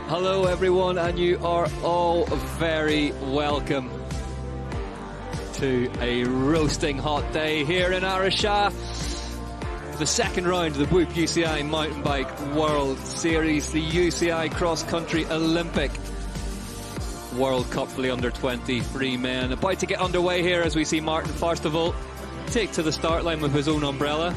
Hello everyone, and you are all very welcome to a roasting hot day here in Araxá. The second round of the Whoop UCI Mountain Bike World Series, the UCI Cross Country Olympic World Cup for the under-23 men. About to get underway here as we see Martin Forstival take to the start line with his own umbrella.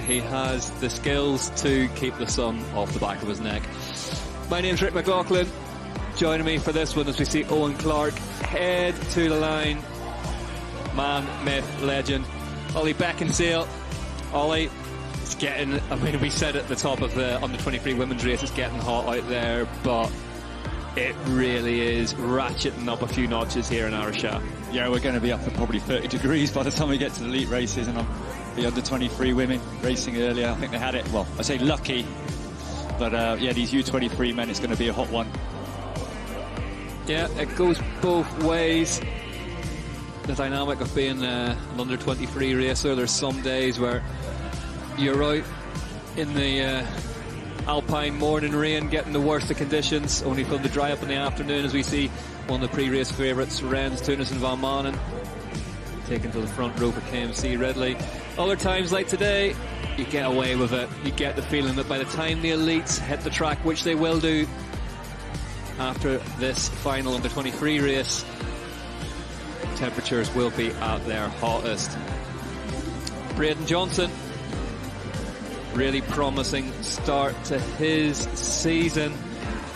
He has the skills to keep the sun off the back of his neck. My name's Rick McLaughlin. Joining me for this one as we see Owen Clark head to the line. Man, myth, legend. Ollie Beckinsale. Ollie, it's getting, I mean, we said at the top of the under-23 women's race, it's getting hot out there, but it really is ratcheting up a few notches here in Araxá. Yeah, we're going to be up at probably 30 degrees by the time we get to the elite races, and the under-23 women racing earlier. I think they had it, well, I say lucky, but yeah, these U23 men, it's going to be a hot one. Yeah, it goes both ways. The dynamic of being an under-23 racer, there's some days where you're out in the alpine morning rain, getting the worst of conditions, only for them to dry up in the afternoon, as we see one of the pre-race favourites, Rens, Tunis and Van Manen, taken to the front row for KMC Ridley. Other times like today, you get away with it. You get the feeling that by the time the elites hit the track, which they will do after this final under-23 race, temperatures will be at their hottest. Braden Johnson, really promising start to his season.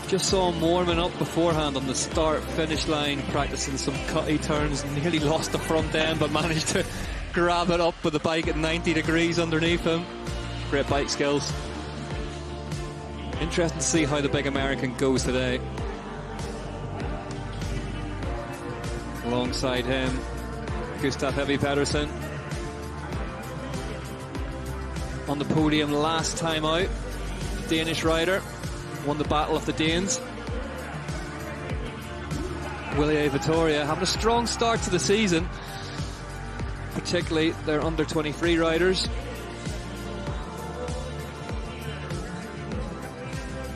Just saw him warming up beforehand on the start-finish line, practicing some cutty turns, nearly lost the front end, but managed to grab it up with the bike at 90 degrees underneath him. Great bike skills. Interesting to see how the big American goes today. Alongside him, Gustav Heavy Pedersen. On the podium last time out, Danish rider, won the Battle of the Danes. Willie Vittoria having a strong start to the season, particularly their under-23 riders.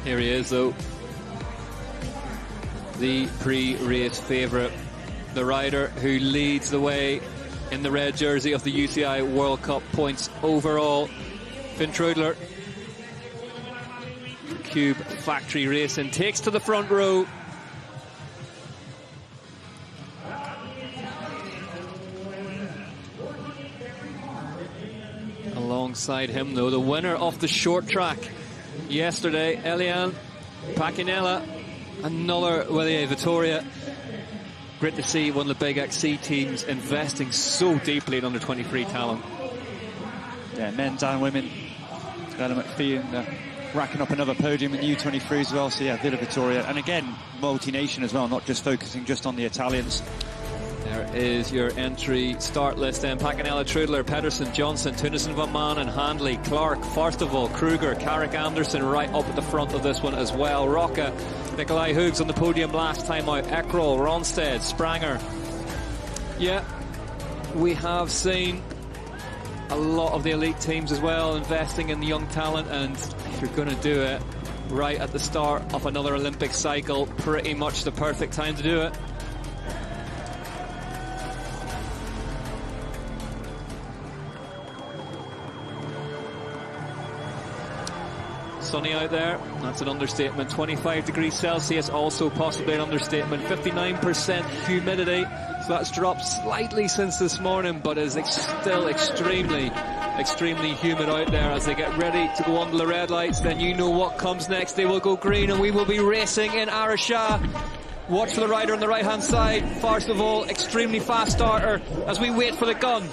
Here he is though, the pre-race favourite, the rider who leads the way in the red jersey of the UCI World Cup points overall. Finn Trudler, Cube Factory Racing, takes to the front row. Alongside him though, the winner of the short track yesterday, Eliane Paquinella, another Willie Vittoria. Great to see one of the big XC teams investing so deeply in under-23 talent. Yeah, men's and women. Ella McPhee racking up another podium in U23 as well. So yeah, Villa Vittoria, and again, multi-nation as well, not just focusing just on the Italians. There is your entry start list then. Paquinella, Trudler, Pedersen, Johnson, Tunnison, Van Manen, Handley, Clark, Forstival, Kruger, Carrick Anderson right up at the front of this one as well. Rocca, Nikolai Hoogs on the podium last time out. Eckrol, Ronstedt, Spranger. Yeah, we have seen a lot of the elite teams as well investing in the young talent, and if you're going to do it right at the start of another Olympic cycle, pretty much the perfect time to do it. Sunny out there, that's an understatement. 25 degrees Celsius, also possibly an understatement. 59% humidity, so that's dropped slightly since this morning, but is still extremely humid out there as they get ready to go under the red lights. Then you know what comes next. They will go green and we will be racing in Araxá. Watch for the rider on the right hand side. First of all, extremely fast starter as we wait for the gun.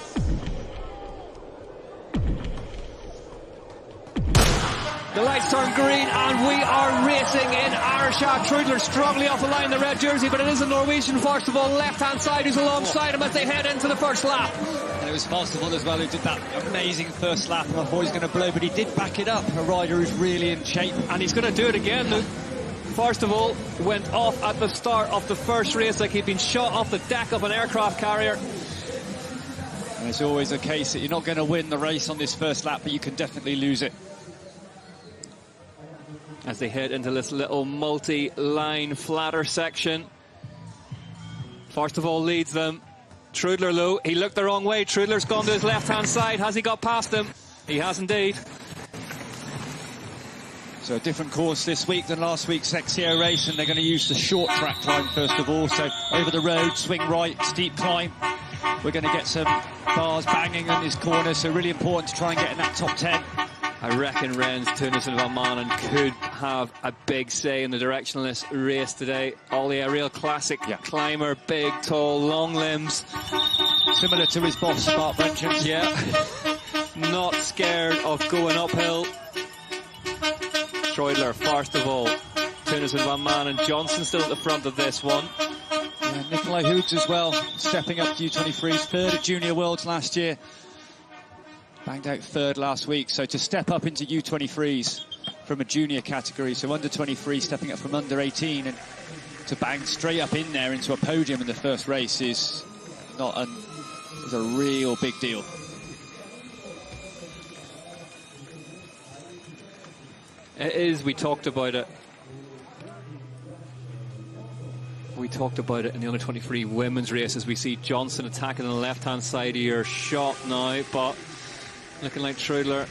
The lights turn green and we are racing in Araxá. Trudler strongly off the line, the red jersey, but it is a Norwegian first of all, left hand side, who's alongside him as they head into the first lap. And it was Forstival as well who did that amazing first lap, and I thought he was going to blow, but he did back it up. A rider who's really in shape. And he's going to do it again. Forstival went off at the start of the first race like he'd been shot off the deck of an aircraft carrier. And it's always a case that you're not going to win the race on this first lap, but you can definitely lose it. as they head into this little multi-line flatter section. First of all leads them. Trudler low. He looked the wrong way. Trudler's gone to his left-hand side. Has he got past him? He has indeed. So a different course this week than last week's XCO race, and they're going to use the short track climb first of all. So over the road, swing right, steep climb. We're going to get some bars banging in this corner, so really important to try and get in that top 10. I reckon Rens, Tunis and Van Manen could have a big say in the direction of this race today. Ollie, a real classic climber, big, tall, long limbs. Similar to his boss, Bart Brenchens. Yeah. Not scared of going uphill. Troidler, first of all. Tunis and Van Manen. Johnson still at the front of this one. Yeah, Nikolai Hoogs as well, stepping up to U23's third at Junior Worlds last year. Banged out third last week, so to step up into U23s from a junior category, so under 23 stepping up from under 18, and to bang straight up in there into a podium in the first race is a real big deal. It is. We talked about it. We talked about it in the under 23 women's races. We see Johnson attacking on the left-hand side of your shot now, but looking like Trudler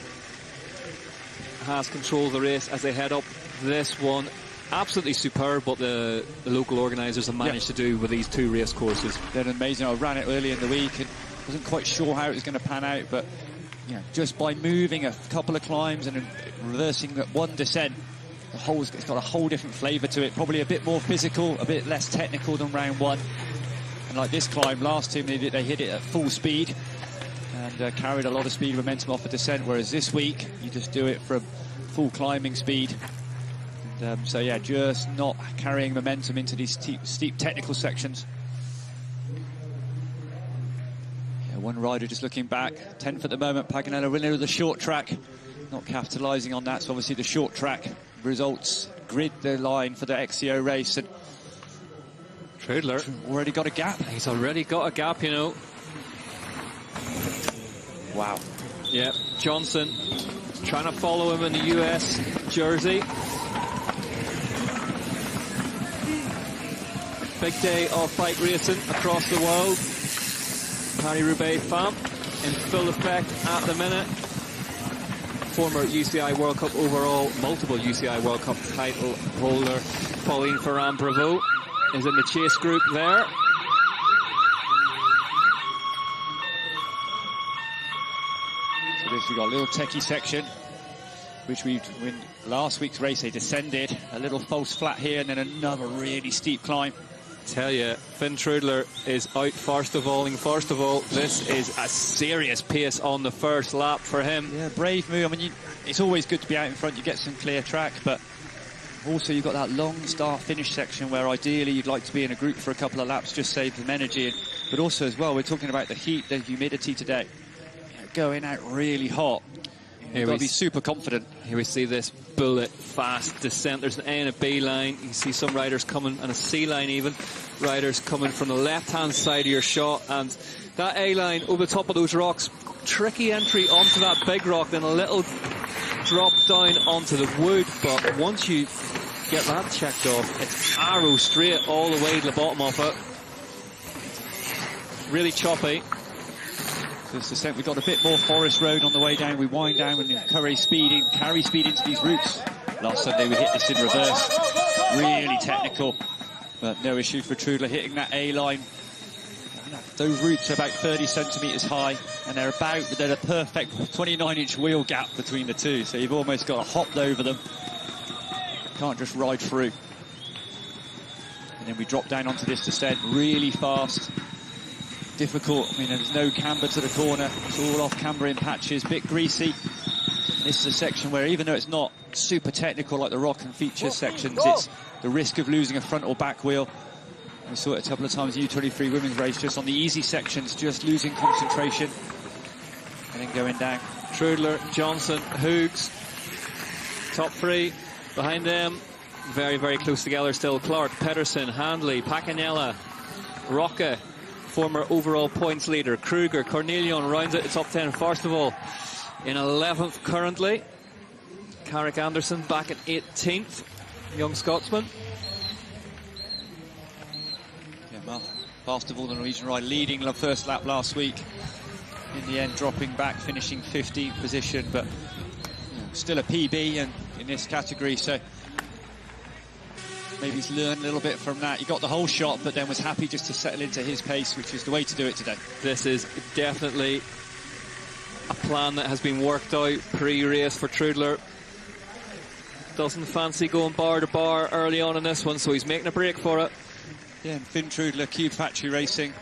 has control of the race as they head up this one. Absolutely superb what the local organisers have managed to do with these two race courses. They're amazing. I ran it early in the week and wasn't quite sure how it was going to pan out, but you know, just by moving a couple of climbs and reversing that one descent, it's got a whole different flavour to it. Probably a bit more physical, a bit less technical than round one. And like this climb last time, they hit it at full speed and carried a lot of speed and momentum off a descent, whereas this week you just do it from full climbing speed. And, so yeah, just not carrying momentum into these steep technical sections. Yeah, one rider just looking back, 10th at the moment, Paganella winner of the short track, not capitalising on that. So obviously the short track results grid the line for the XCO race, and Trudler already got a gap. He's already got a gap, you know. Wow. Yeah, Johnson trying to follow him in the US jersey. Big day of bike racing across the world. Paris-Roubaix FAM in full effect at the minute. Former UCI World Cup overall, multiple UCI World Cup title holder Pauline Ferrand-Prévot is in the chase group there. So this, we've got a little techie section, which in last week's race they descended, a little false flat here and then another really steep climb. Tell you, Finn Trudler is out first of all. This is a serious pace on the first lap for him. Yeah, brave move. I mean, it's always good to be out in front. You get some clear track, but also you've got that long start-finish section where ideally you'd like to be in a group for a couple of laps, just save some energy. But also as well, we're talking about the heat, the humidity today. You know, going out really hot. You've got to be super confident. Here we see this bullet fast descent. There's an A and a B line. You see some riders coming, and a C line even. Riders coming from the left-hand side of your shot. And that A line over the top of those rocks, tricky entry onto that big rock, then a little drop down onto the wood. But once you get that checked off, it's arrow straight all the way to the bottom of it. Really choppy. This descent, we've got a bit more forest road on the way down. We wind down and carry speed into these routes. Last Sunday we hit this in reverse. Really technical, but no issue for Trudler hitting that A line. Those routes are about 30 centimetres high, and they're a perfect 29-inch wheel gap between the two. So you've almost got to hop over them. Can't just ride through. And then we drop down onto this descent really fast. Difficult. I mean, there's no camber to the corner. It's all off camber in patches, bit greasy. This is a section where, even though it's not super technical like the rock and features sections, it's the risk of losing a front or back wheel. We saw it a couple of times in U23 women's race, just on the easy sections, just losing concentration and then going down. Trudler, Johnson, Hoogs, top three. Behind them, very, very close together still. Clark, Pedersen, Handley, Pacanella, Rocca, former overall points leader. Kruger, Cornelion rounds out the top 10 first of all in 11th currently. Carrick Anderson back in 18th, young Scotsman. Yeah, fast of all the Norwegian ride, leading the first lap last week. In the end, dropping back, finishing 15th position, but still a PB and in this category, so maybe he's learned a little bit from that. He got the whole shot, but then was happy just to settle into his pace, which is the way to do it today. This is definitely a plan that has been worked out pre-race for Trudler. Doesn't fancy going bar to bar early on in this one, so he's making a break for it. Yeah, and Finn Trudler, Cube Factory Racing,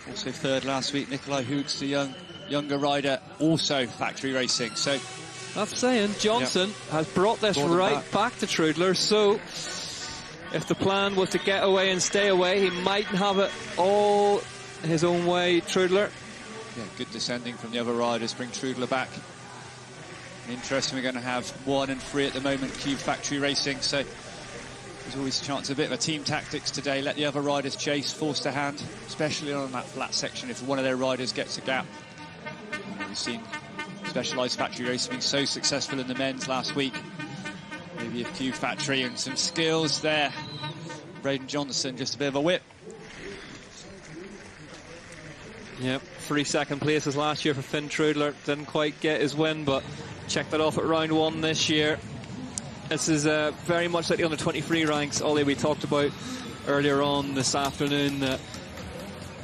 also third last week. Nikolai Hooks, the younger rider, also factory racing. So that's saying Johnson has brought this back to Trudler, so if the plan was to get away and stay away, he might have it all his own way, Trudler. Yeah, good descending from the other riders, bring Trudler back. Interesting, we're going to have 1 and 3 at the moment, Cube Factory Racing, so there's always a chance of a bit of a team tactics today. Let the other riders chase, force the hand, especially on that flat section if one of their riders gets a gap. We've seen Specialised Factory Racing being so successful in the men's last week. Maybe a Cube Factory and some skills there. Braden Johnson, just a bit of a whip. Yep, 3 second places last year for Finn Trudler. Didn't quite get his win, but checked that off at round 1 this year. This is very much like the under-23 ranks, Ollie, we talked about earlier on this afternoon.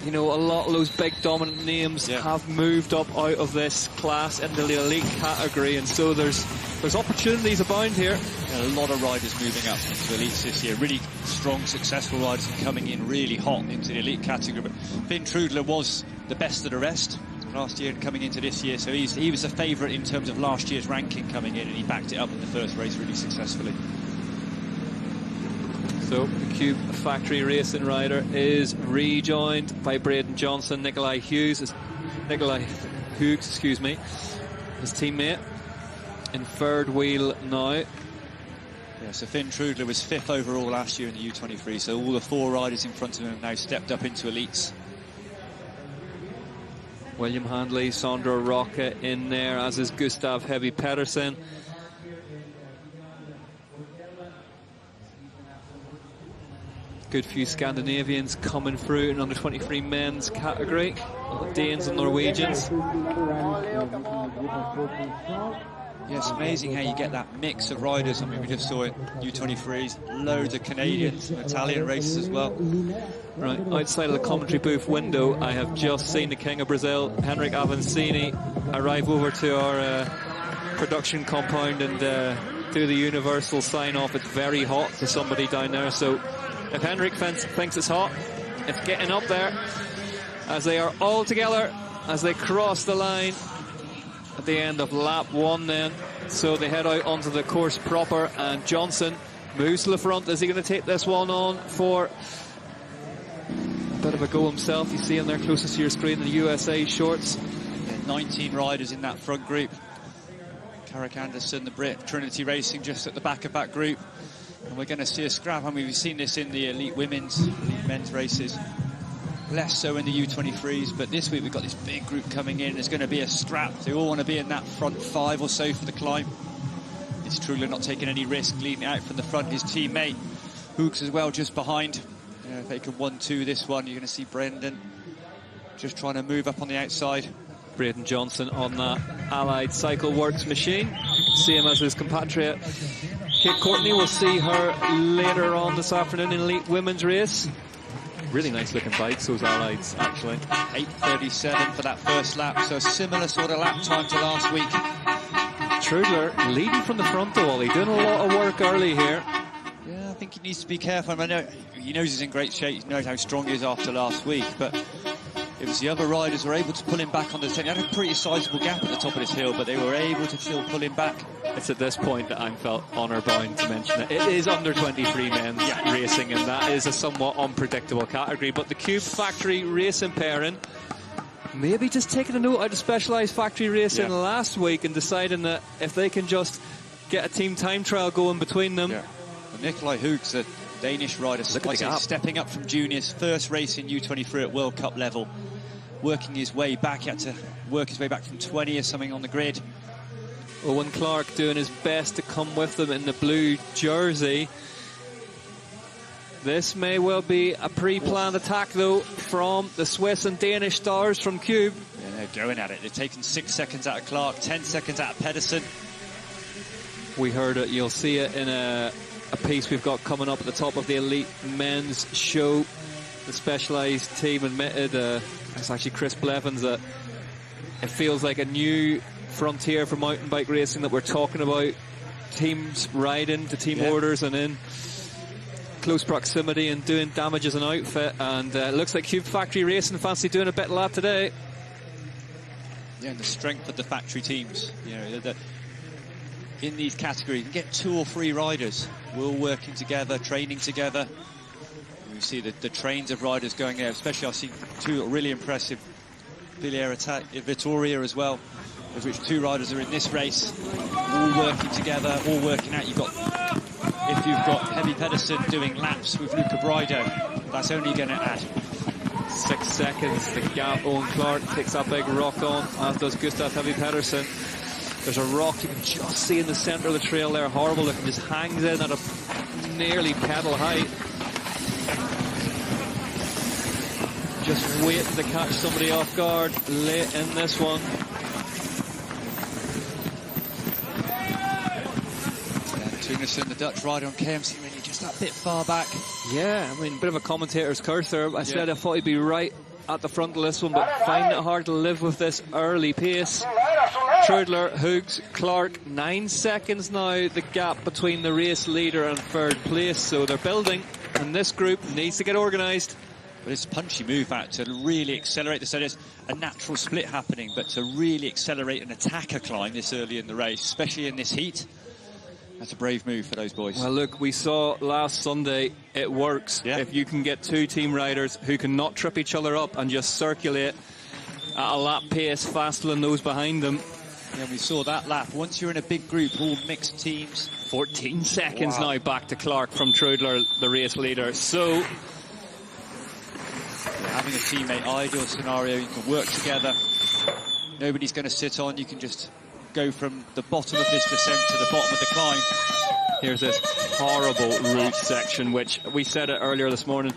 You know, a lot of those big dominant names have moved up out of this class into the elite category, and so there's opportunities abound here. Yeah, a lot of riders moving up into elites this year. Really strong, successful riders coming in really hot into the elite category. But Finn Trudler was the best of the rest last year and coming into this year, so he was a favourite in terms of last year's ranking coming in, and he backed it up in the first race really successfully. So the Cube Factory Racing rider is rejoined by Braden Johnson. Nikolai Hughes, his teammate, in third wheel now. Yeah, so Finn Trudler was 5th overall last year in the U23, so all the 4 riders in front of him have now stepped up into elites. William Handley, Sandro Rocca in there, as is Gustav Heavy Pedersen. Good few Scandinavians coming through in under-23 men's category. Danes and Norwegians. Yeah, it's amazing how you get that mix of riders. I mean, we just saw it, U23s, loads of Canadians, Italian races as well. Right, outside of the commentary booth window, I have just seen the King of Brazil, Henrik Avancini, arrive over to our production compound and do the universal sign-off. It's very hot to somebody down there, so if Henrik thinks it's hot, it's getting up there as they are all together as they cross the line at the end of lap 1 then. So they head out onto the course proper, and Johnson moves to the front. Is he going to take this one on for a bit of a go himself? You see him there closest to your screen, the USA shorts. Yeah, 19 riders in that front group. Carrick Anderson, the Brit, Trinity Racing just at the back of that group. And we're going to see a scrap. I mean, we've seen this in the elite men's races. Less so in the U23s, but this week we've got this big group coming in. There's going to be a scrap. They all want to be in that front 5 or so for the climb. It's Trudler not taking any risk, leading out from the front. His teammate, Hooks as well, just behind. You know, if they can 1-2 this one, you're going to see Brendan just trying to move up on the outside. Braden Johnson on that Allied Cycle Works machine. See him as his compatriot Kate Courtney. We'll see her later on this afternoon in elite women's race. Really nice looking bikes, those Allieds, actually. 8:37 for that first lap, so a similar sort of lap time to last week. Trudler leading from the front though, Ollie, doing a lot of work early here. Yeah, I think he needs to be careful. I know he knows he's in great shape, he knows how strong he is after last week, but it was the other riders who were able to pull him back on the 10. He had a pretty sizable gap at the top of this hill, but they were able to still pull him back. It's at this point that I'm felt honour bound to mention it. It is under 23 men's racing, and that is a somewhat unpredictable category. But the Cube Factory Racing pairing, maybe just taking a note out of Specialised Factory Racing last week and deciding that if they can just get a team time trial going between them. Yeah. Nikolai Hooks, a Danish rider, stepping up from juniors, first race in U23 at World Cup level, working his way back. He had to work his way back from 20 or something on the grid. Owen Clark doing his best to come with them in the blue jersey. This may well be a pre-planned attack, though, from the Swiss and Danish stars from Cube. Yeah, they're going at it. They're taking 6 seconds out of Clark, 10 seconds out of Pedersen. We heard it. You'll see it in a piece we've got coming up at the top of the Elite Men's show. The Specialized team admitted, it's actually Chris Blevins, that it feels like a new frontier for mountain bike racing that we're talking about. Teams riding to team orders and in close proximity and doing damage as an outfit, and it looks like Cube Factory Racing fancy doing a bit of that today. Yeah, and the strength of the factory teams, you know, in these categories, you can get 2 or 3 riders, we're all working together, training together. You see the trains of riders going there, especially I've seen 2 really impressive, Villera Vittoria as well, of which 2 riders are in this race, all working together, all working out. If you've got Heavy Pedersen doing laps with Luca Brido, that's only going to add 6 seconds. The gap. Owen Clark takes that big rock on, as does Gustav Heavy Pedersen. There's a rock you can just see in the centre of the trail there, horrible looking, just hangs in at a nearly pedal height. Just waiting to catch somebody off guard late in this one. Tunesson, the Dutch rider on KMC, really just that bit far back. Yeah, I mean, a bit of a commentator's curse there. I said I thought he'd be right at the front of this one, but finding it hard to live with this early pace. Trudler, Hoogs, Clark, 9 seconds now, the gap between the race leader and 3rd place. So they're building, and this group needs to get organised. But it's a punchy move that to really accelerate this. So there's a natural split happening, but to really accelerate an attacker climb this early in the race, especially in this heat, that's a brave move for those boys. Well, look, we saw last Sunday it works. Yeah. If you can get 2 team riders who can not trip each other up and just circulate at a lap pace faster than those behind them. Yeah, we saw that lap. Once you're in a big group, all mixed teams. 14 seconds now back to Clark from Trudler, the race leader. So having a teammate ideal scenario, you can work together. Nobody's going to sit on. You can just go from the bottom of this descent to the bottom of the climb. Here's this horrible route section, which we said it earlier this morning.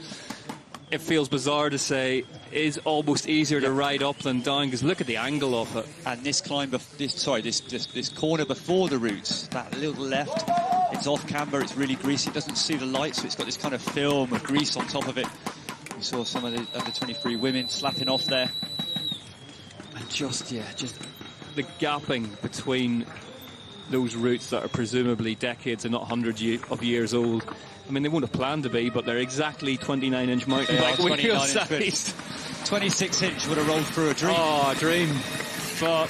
It feels bizarre to say is almost easier to ride up than down, because look at the angle of it. And this climb, this corner before the roots, that little left, it's off camber, it's really greasy, it doesn't see the light, so it's got this kind of film of grease on top of it. We saw some of the under 23 women slapping off there. And just the gapping between those routes that are presumably decades and not hundreds of years old. I mean, they wouldn't have planned to be, but they're exactly 29-inch mountain bike wheel sized. 26-inch would have rolled through a dream. Oh, a dream. But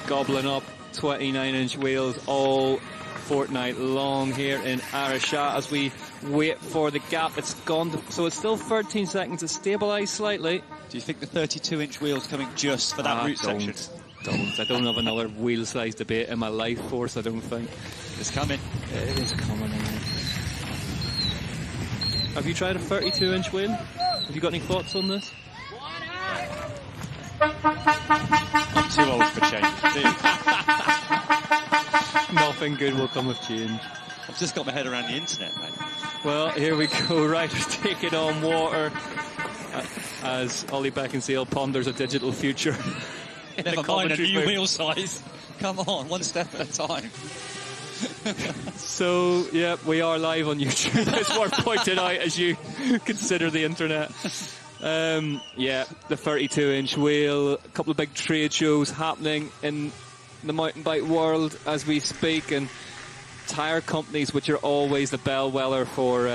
gobbling up 29-inch wheels all fortnight long here in Araxá as we wait for the gap. It's gone, so it's still 13 seconds. It's stabilised slightly. Do you think the 32-inch wheel's coming just for that route section? I don't have another wheel size debate in my life force, I don't think. It's coming. It is coming. Have you tried a 32-inch wheel? Have you got any thoughts on this? I'm too old for change. Nothing good will come of change. I've just got my head around the internet, mate. Well, here we go. Riders take it on water as Ollie Beckinsale ponders a digital future. Never mind a new wheel size. Come on, one step at a time. So, yeah, we are live on YouTube. It's worth pointing out as you consider the internet. Yeah, the 32-inch wheel, a couple of big trade shows happening in the mountain bike world as we speak, and tyre companies, which are always the bellwether for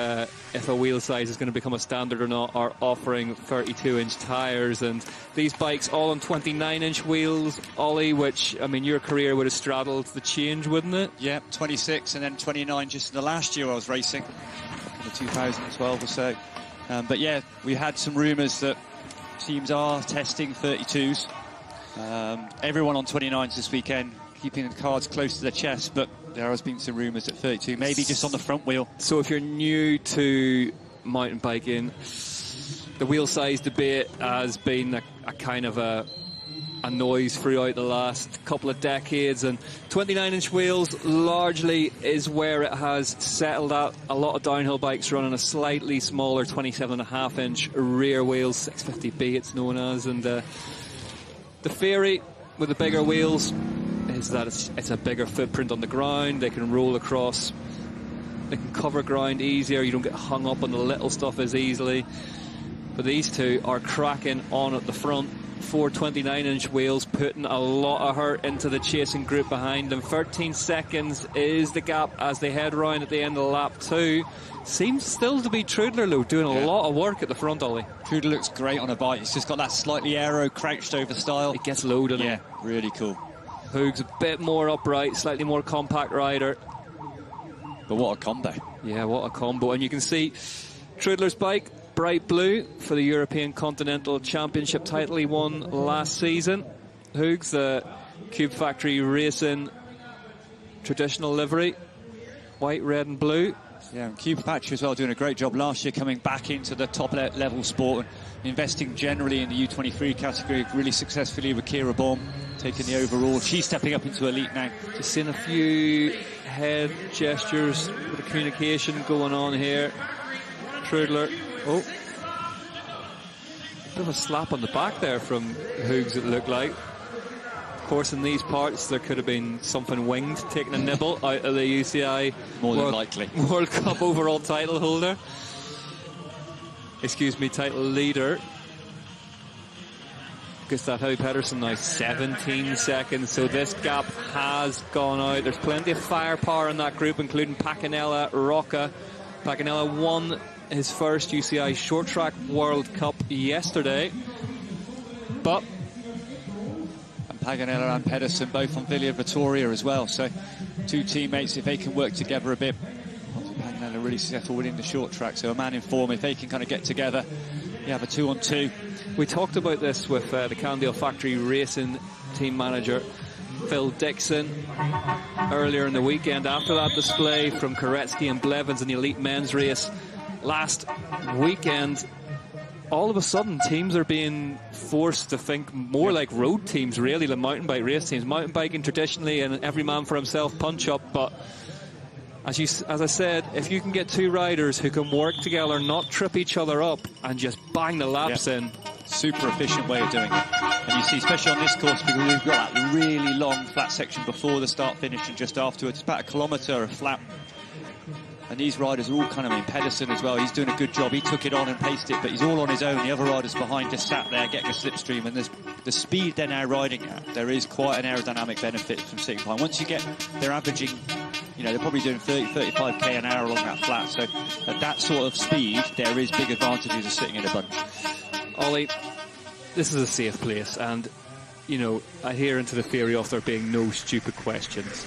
if a wheel size is going to become a standard or not, are offering 32-inch tyres, and these bikes all on 29-inch wheels, Ollie, which, I mean, your career would have straddled the change, wouldn't it? Yeah, 26 and then 29 just in the last year I was racing, in the 2012 or so. But yeah, we had some rumours that teams are testing 32s. Everyone on 29s this weekend, keeping the cards close to their chest, but there has been some rumours at 32, maybe just on the front wheel. So if you're new to mountain biking, the wheel size debate has been a kind of a a noise throughout the last couple of decades, and 29-inch wheels largely is where it has settled at. A lot of downhill bikes run on a slightly smaller 27.5-inch rear wheels, 650B it's known as, and the theory with the bigger wheels is that it's a bigger footprint on the ground. They can roll across, they can cover ground easier, you don't get hung up on the little stuff as easily. But these two are cracking on at the front. 4 29-inch wheels putting a lot of hurt into the chasing group behind them. 13 seconds is the gap as they head round at the end of lap 2. Seems still to be Trudler, though, doing a lot of work at the front, Ollie. Trudler looks great on a bike. He's just got that slightly aero, crouched over style. It gets low, doesn't it? Yeah, really cool. Hoog's a bit more upright, slightly more compact rider. But what a combo. Yeah, what a combo. And you can see Trudler's bike, bright blue for the European Continental Championship title he won last season. Hoog's the Cube Factory Racing traditional livery, white, red and blue. Yeah, and Cube Factory as well, doing a great job last year, coming back into the top level sport and investing generally in the U23 category really successfully with Kira Baum taking the overall. She's stepping up into elite now. Just seeing a few head gestures with the communication going on here. Trudler. Oh, bit of a slap on the back there from Hoogs, it looked like. Of course, in these parts, there could have been something winged, taking a nibble out of the UCI more than likely World Cup overall title holder. Excuse me, title leader. Gustav Howie Pedersen now 17 seconds, so this gap has gone out. There's plenty of firepower in that group, including Pacanella, Rocca. Pacanella won his first UCI Short Track World Cup yesterday. But and Paganella and Pedersen both on Villa Vittoria as well. So two teammates, if they can work together a bit. Paganella really successful winning the short track. So a man in form, if they can kind of get together, you have a 2-on-2. We talked about this with the Cannondale Factory Racing team manager Phil Dixon earlier in the weekend after that display from Koretsky and Blevins in the elite men's race last weekend. All of a sudden teams are being forced to think more like road teams really than mountain bike race teams. Mountain biking traditionally and every man for himself punch up, but as I said, if you can get two riders who can work together, not trip each other up and just bang the laps in. Super efficient way of doing it. And you see, especially on this course, because we've got that really long flat section before the start finish and just afterwards. It's about a kilometre of flat. And these riders are all kind of in. Pedersen as well, he's doing a good job. He took it on and paced it, but he's all on his own. The other riders behind just sat there getting a slipstream. And the speed they're now riding at, there is quite an aerodynamic benefit from sitting behind. Once you get, they're averaging, you know, they're probably doing 30-35k an hour along that flat. So at that sort of speed, there is big advantages of sitting in a bunch. Ollie, this is a safe place, and, you know, I hear into the theory of there being no stupid questions.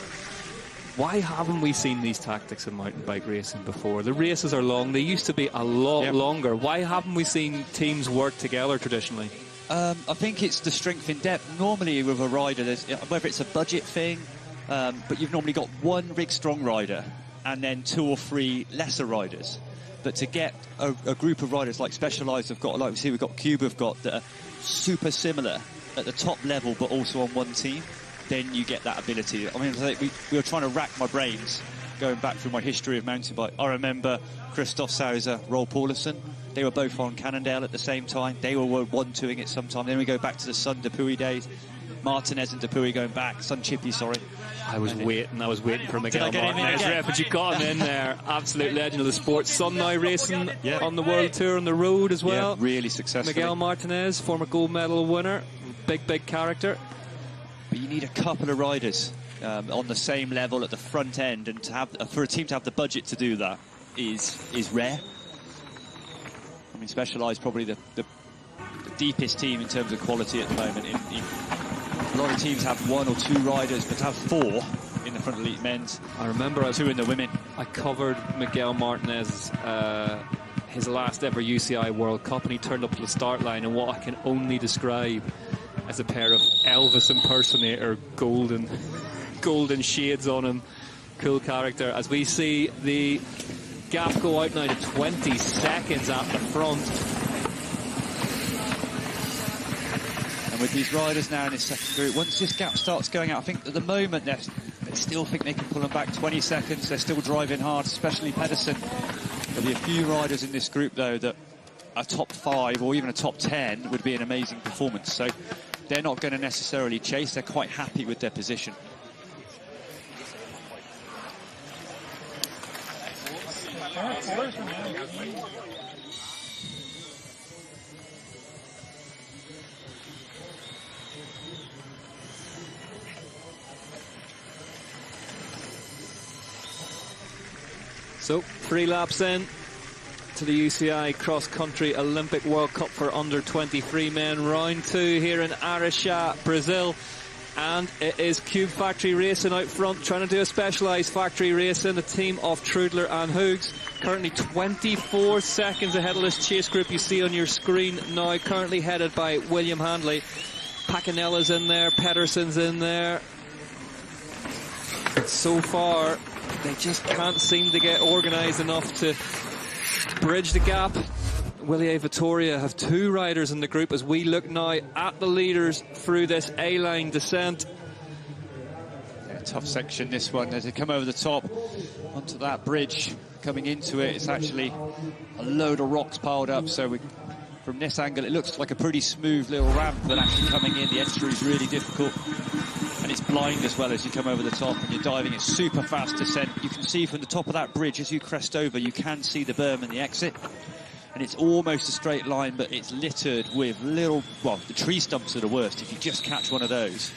Why haven't we seen these tactics in mountain bike racing before? The races are long. They used to be a lot longer. Why haven't we seen teams work together traditionally? I think it's the strength in depth. Normally with a rider, there's, whether it's a budget thing, but you've normally got one big strong rider and then 2 or 3 lesser riders. But to get a group of riders like Specialized have got, like we see, we've got Cube have got, that are super similar at the top level, but also on one team, then you get that ability. I mean, we were trying to rack my brains going back through my history of mountain bike. I remember Christoph Sauser, Roel Paulison. They were both on Cannondale at the same time. They were 1-2ing it sometime. Then we go back to the Sun Dupuy days. Martinez and Dupuy going back. Sun Chippy, sorry. I was waiting for Miguel Martinez, but you got him in there. Absolute legend of the sport. Sun now racing on the World Tour on the road as well. Yeah, really successful. Miguel Martinez, former gold medal winner. Big character. But you need a couple of riders on the same level at the front end, and to have, for a team to have the budget to do that is rare. I mean, Specialized probably the deepest team in terms of quality at the moment. A lot of teams have 1 or 2 riders, but to have 4 in the front elite men's. I remember 2 in the women. I covered Miguel Martinez, his last ever UCI World Cup, and he turned up to the start line in what I can only describe as a pair of Elvis impersonator golden shades on him. Cool character. As we see the gap go out now to 20 seconds at the front. And with these riders now in this second group, once this gap starts going out, I think at the moment they still think they can pull them back 20 seconds. They're still driving hard, especially Pedersen. There'll be a few riders in this group, though, that a top 5 or even a top 10 would be an amazing performance. So they're not going to necessarily chase. They're quite happy with their position. So, 3 laps in to the UCI Cross Country Olympic World Cup for under 23 men. Round 2 here in Araxá, Brazil. And it is Cube Factory Racing out front, trying to do a specialised factory racing. The team of Trudler and Hoogs, currently 24 seconds ahead of this chase group you see on your screen now, currently headed by William Handley. Pacanella's in there, Pedersen's in there. But so far, they just can't seem to get organised enough to bridge the gap. Willie Vittoria have 2 riders in the group as we look now at the leaders through this A-line descent. Yeah, tough section, this one, as they come over the top onto that bridge. Coming into it, it's actually a load of rocks piled up, so from this angle it looks like a pretty smooth little ramp, but actually coming in, the entry is really difficult. And it's blind as well as you come over the top and you're diving. It's super fast descent. You can see from the top of that bridge as you crest over, you can see the berm and the exit. And it's almost a straight line, but it's littered with little, well, the tree stumps are the worst. If you just catch one of those,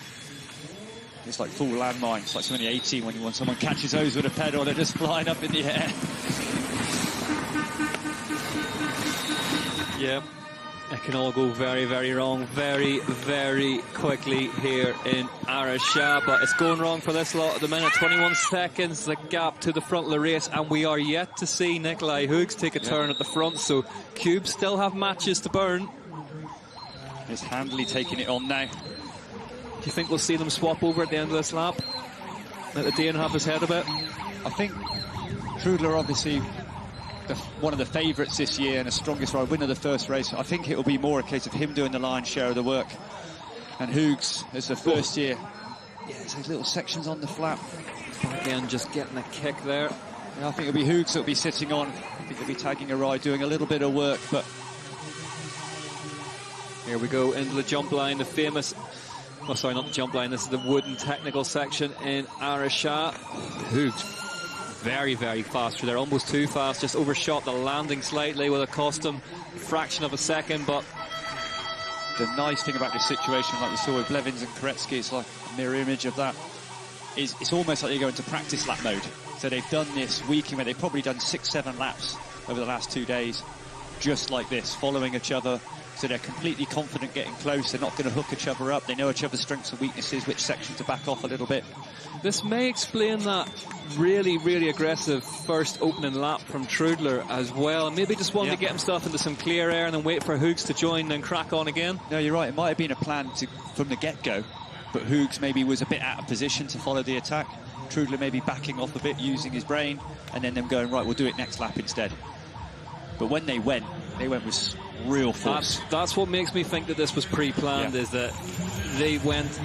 it's like full landmine. It's like something 18 when someone catches those with a pedal, they're just flying up in the air. Yeah. It can all go very, very wrong very, very quickly here in Araxá, but it's going wrong for this lot at the minute. 21 seconds, the gap to the front of the race, and we are yet to see Nikolai Hoogs take a turn at the front, so Cube still have matches to burn. Is Handley taking it on now? Do you think we'll see them swap over at the end of this lap? Let the Dane have his head a bit? I think Trudler obviously one of the favourites this year and the strongest rider, winner of the first race. I think it will be more a case of him doing the lion's share of the work. And Hoogs, as the first year, yeah, there's those little sections on the flat. Again, just getting a kick there. Yeah, I think it'll be Hoogs that'll be sitting on. I think he'll be tagging a ride, doing a little bit of work, but... Here we go into the jump line, the famous... Oh, sorry, not the jump line. This is the wooden technical section in Araxá. Hoogs very, very fast through there, almost too fast, just overshot the landing slightly with a custom fraction of a second. But the nice thing about this situation, like we saw with Blevins and Koretsky, it's like a mirror image of that, is it's almost like they go into practice lap mode. So they've done this week in where they've probably done 6-7 laps over the last 2 days, just like this, following each other. So they're completely confident getting close. They're not going to hook each other up. They know each other's strengths and weaknesses, which section to back off a little bit. This may explain that really, really aggressive first opening lap from Trudler as well. Maybe just wanted to get himself into some clear air and then wait for Hoogs to join and crack on again. No, you're right. It might have been a plan from the get-go, but Hoogs maybe was a bit out of position to follow the attack. Trudler maybe backing off a bit, using his brain, and then them going, right, we'll do it next lap instead. But when they went with real force. That's what makes me think that this was pre-planned, is that they went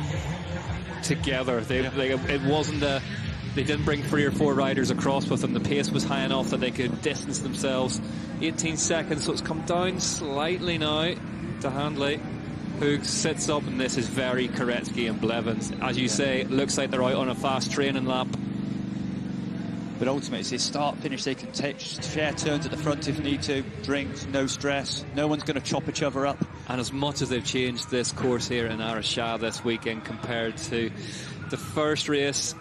together. It wasn't they didn't bring 3 or 4 riders across with them. The pace was high enough that they could distance themselves. 18 seconds, so it's come down slightly now to Handley. Hoogs sits up, and this is very Koretsky and Blevins. As you say, it looks like they're out on a fast training lap. But ultimately, it's his start, finish. They can share turns at the front if need to. Drinks, no stress. No one's going to chop each other up. And as much as they've changed this course here in Araxá this weekend compared to the first race,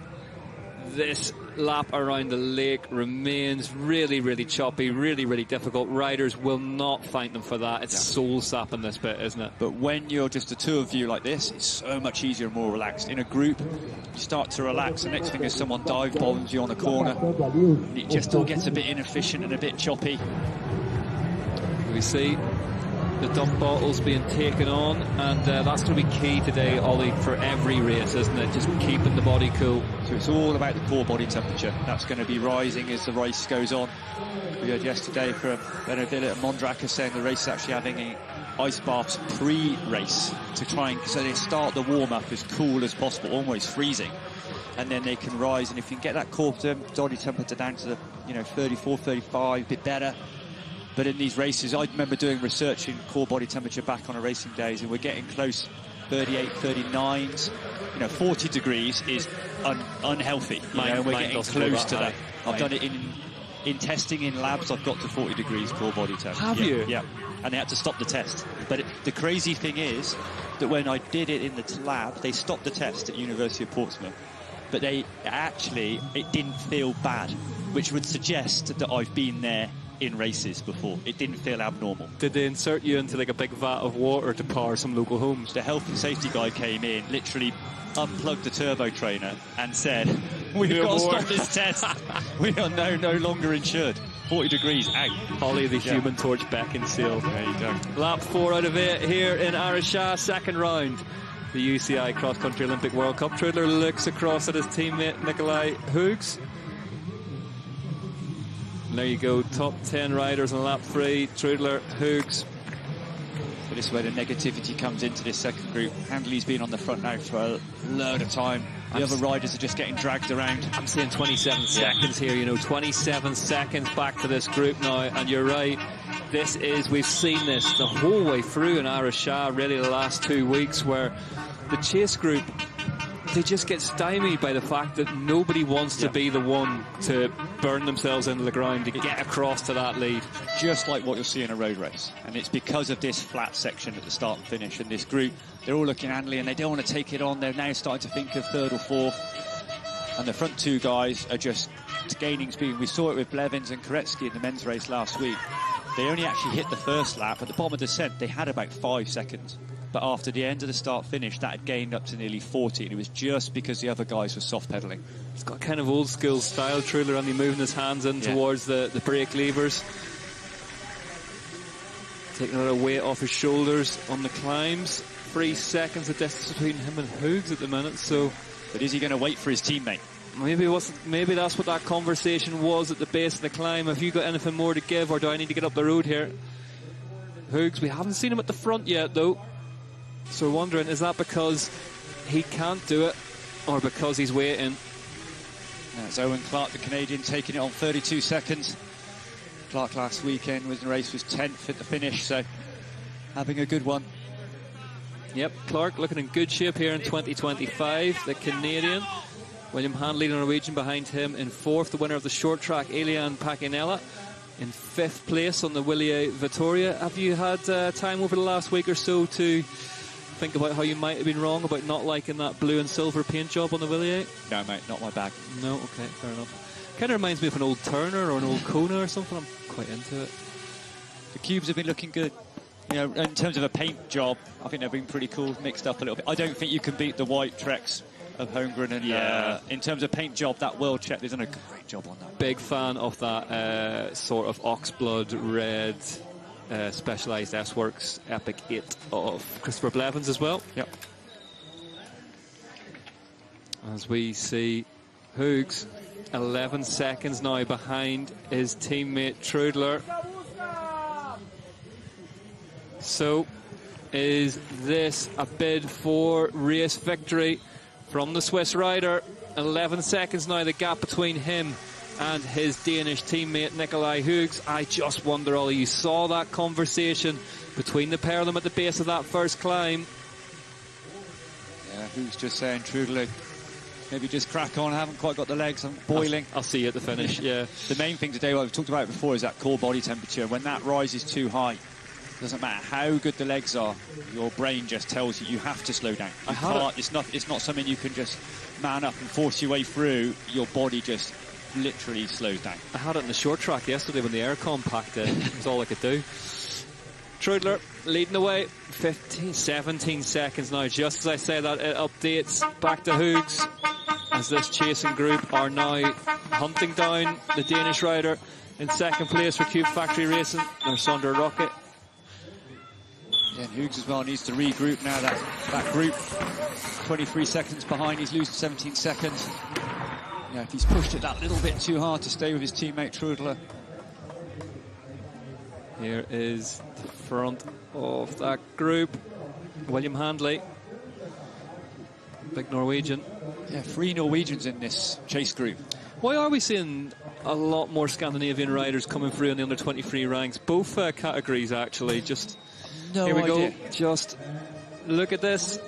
this lap around the lake remains really, really choppy, really, really difficult. Riders will not thank them for that. It's soul-sapping, this bit, isn't it? But when you're just the 2 of you like this, it's so much easier and more relaxed. In a group, you start to relax. The next thing is someone dive bombs you on a corner. It just all gets a bit inefficient and a bit choppy. We see the dump bottles being taken on, and that's going to be key today, Ollie, for every race, isn't it? Just keeping the body cool. So it's all about the core body temperature. That's going to be rising as the race goes on. We heard yesterday from Benedilla and Mondraker saying the race is actually having ice baths pre-race to try and, so they start the warm-up as cool as possible, almost freezing, and then they can rise. And if you can get that core body temperature down to the 34, 35, a bit better. But in these races, I remember doing research in core body temperature back on a racing days, and we're getting close, 38, 39s. 40 degrees is unhealthy. We're getting close to that. I've done it in testing in labs. I've got to 40 degrees core body temperature. Have you? Yeah. And they had to stop the test. But the crazy thing is that when I did it in the lab, they stopped the test at University of Portsmouth. But it didn't feel bad, which would suggest that I've been there in races before. It didn't feel abnormal. Did they insert you into like a big vat of water to power some local homes? The health and safety guy came in, literally unplugged the turbo trainer and said, we've got to stop this test. We are no longer insured. 40 degrees out. Holly, the Human Torch beckon seal. There you go. Lap 4 out of 8 here in Araxá, second round. The UCI Cross Country Olympic World Cup. Trudler looks across at his teammate Nikolai Hoogs. And there you go, top 10 riders on lap 3. Trudler, Hoogs. But this is where the negativity comes into this second group. Handley's been on the front now for a load of time. The other riders are just getting dragged around. I'm saying 27 seconds here, 27 seconds back to this group now. And you're right, we've seen this the whole way through in Araxá, really the last 2 weeks, where the chase group, they just get stymied by the fact that nobody wants to be the one to burn themselves into the ground to get across to that lead. Just like what you'll see in a road race. And it's because of this flat section at the start and finish. And this group, they're all looking Handley and they don't want to take it on. They're now starting to think of third or fourth. And the front two guys are just gaining speed. We saw it with Blevins and Koretsky in the men's race last week. They only actually hit the first lap. At the bottom of the descent, they had about 5 seconds. But after the end of the start-finish, that had gained up to nearly 40, and it was just because the other guys were soft-pedalling. He's got kind of old-school style, Trudler, only moving his hands in towards the brake levers. Taking a lot of weight off his shoulders on the climbs. 3 seconds of distance between him and Hoogs at the minute, so... But is he going to wait for his teammate? Maybe that's what that conversation was at the base of the climb. Have you got anything more to give, or do I need to get up the road here? Hoogs, we haven't seen him at the front yet, though. So we're wondering, is that because he can't do it, or because he's waiting? That's Owen Clark, the Canadian, taking it on 32 seconds. Clark last weekend was in the race, was 10th at the finish, so having a good one. Yep, Clark looking in good shape here in 2025. The Canadian, William Handley, the Norwegian, behind him in 4th. The winner of the short track, Elian Pakinella, in 5th place on the Willier Vittoria. Have you had time over the last week or so to think about how you might have been wrong about not liking that blue and silver paint job on the Willier? No, mate, not my bag. No, okay, fair enough. Kind of reminds me of an old Turner or an old Kona or something. I'm quite into it. The cubes have been looking good. In terms of a paint job, I think they've been pretty cool, mixed up a little bit. I don't think you can beat the white Treks of Holmgren, and in terms of paint job, that World Check, they've done a great job on that. Big fan of that sort of oxblood red Specialized S-Works Epic 8 of Christopher Blevins as well. Yep. As we see Hoogs 11 seconds now behind his teammate Trudler. So is this a bid for race victory from the Swiss rider? 11 seconds now, the gap between him and his Danish teammate Nikolai Hoogs. I just wonder, Ollie, you saw that conversation between the pair of them at the base of that first climb. Yeah, Hoogs just saying, Trudler, maybe just crack on. I haven't quite got the legs. I'm boiling. I'll see you at the finish, yeah. The main thing today, what we've talked about before, is that core body temperature. When that rises too high, doesn't matter how good the legs are, your brain just tells you have to slow down. It's not something you can just man up and force your way through. Your body just literally slows down. I had it in the short track yesterday when the aircon packed in. It was all I could do. Trudler leading the way, 17 seconds now. Just as I say that, it updates back to Hoogs as this chasing group are now hunting down the Danish rider in 2nd place for Cube Factory Racing. There's Sander Rocket. Yeah, and Hoogs as well needs to regroup now. That group 23 seconds behind. He's losing 17 seconds. Yeah, if he's pushed it that little bit too hard to stay with his teammate Trudler. Here is the front of that group. William Handley, big Norwegian. Yeah, 3 Norwegians in this chase group. Why are we seeing a lot more Scandinavian riders coming through in the under-23 ranks? Both categories, actually. Just no here we idea. go. Just look at this.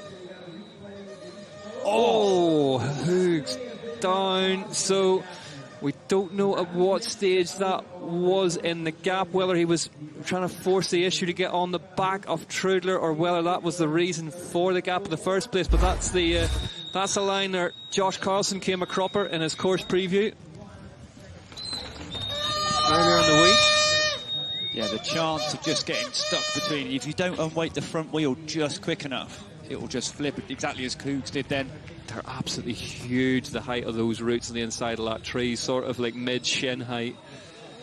Oh, Hoogs down. So we don't know at what stage that was in the gap, whether he was trying to force the issue to get on the back of Trudler or whether that was the reason for the gap in the first place. But that's the line there. Josh Carlson came a cropper in his course preview earlier in the week. Yeah, the chance of just getting stuck between. If you don't unweight the front wheel just quick enough, it will just flip exactly as Cougs did then. They're absolutely huge, the height of those roots on the inside of that tree, sort of like mid-shin height.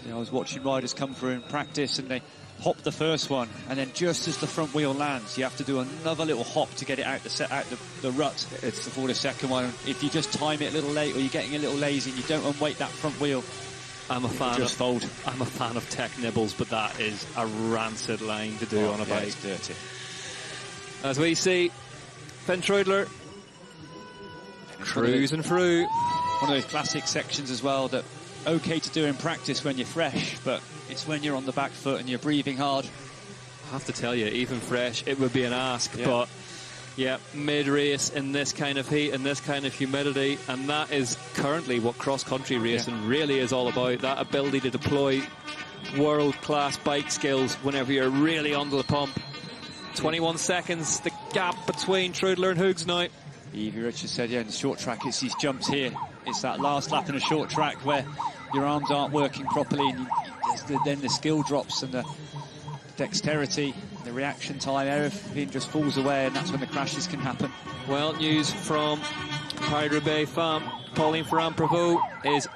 Yeah, I was watching riders come through in practice and they hop the first one, and then just as the front wheel lands, you have to do another little hop to get it out the rut. It's before the second one. If you just time it a little late or you're getting a little lazy and you don't unweight that front wheel, I'm a fan of tech nibbles, but that is a rancid line to do on a bike. It's dirty. As we see, Finn Trudler cruising through. One of those classic sections as well that okay to do in practice when you're fresh, but it's when you're on the back foot and you're breathing hard. I have to tell you, even fresh, it would be an ask, but yeah, mid-race in this kind of heat, in this kind of humidity, and that is currently what cross-country racing really is all about, that ability to deploy world-class bike skills whenever you're really under the pump. 21 seconds, the gap between Trudler and Hoogs now. Evie Richards said, yeah, in the short track, it's these jumps here. It's that last lap in a short track where your arms aren't working properly, and then the skill drops and the dexterity, the reaction time, everything just falls away, and that's when the crashes can happen. Well, news from Paris-Roubaix fan Pauline Ferrand-Prévot is,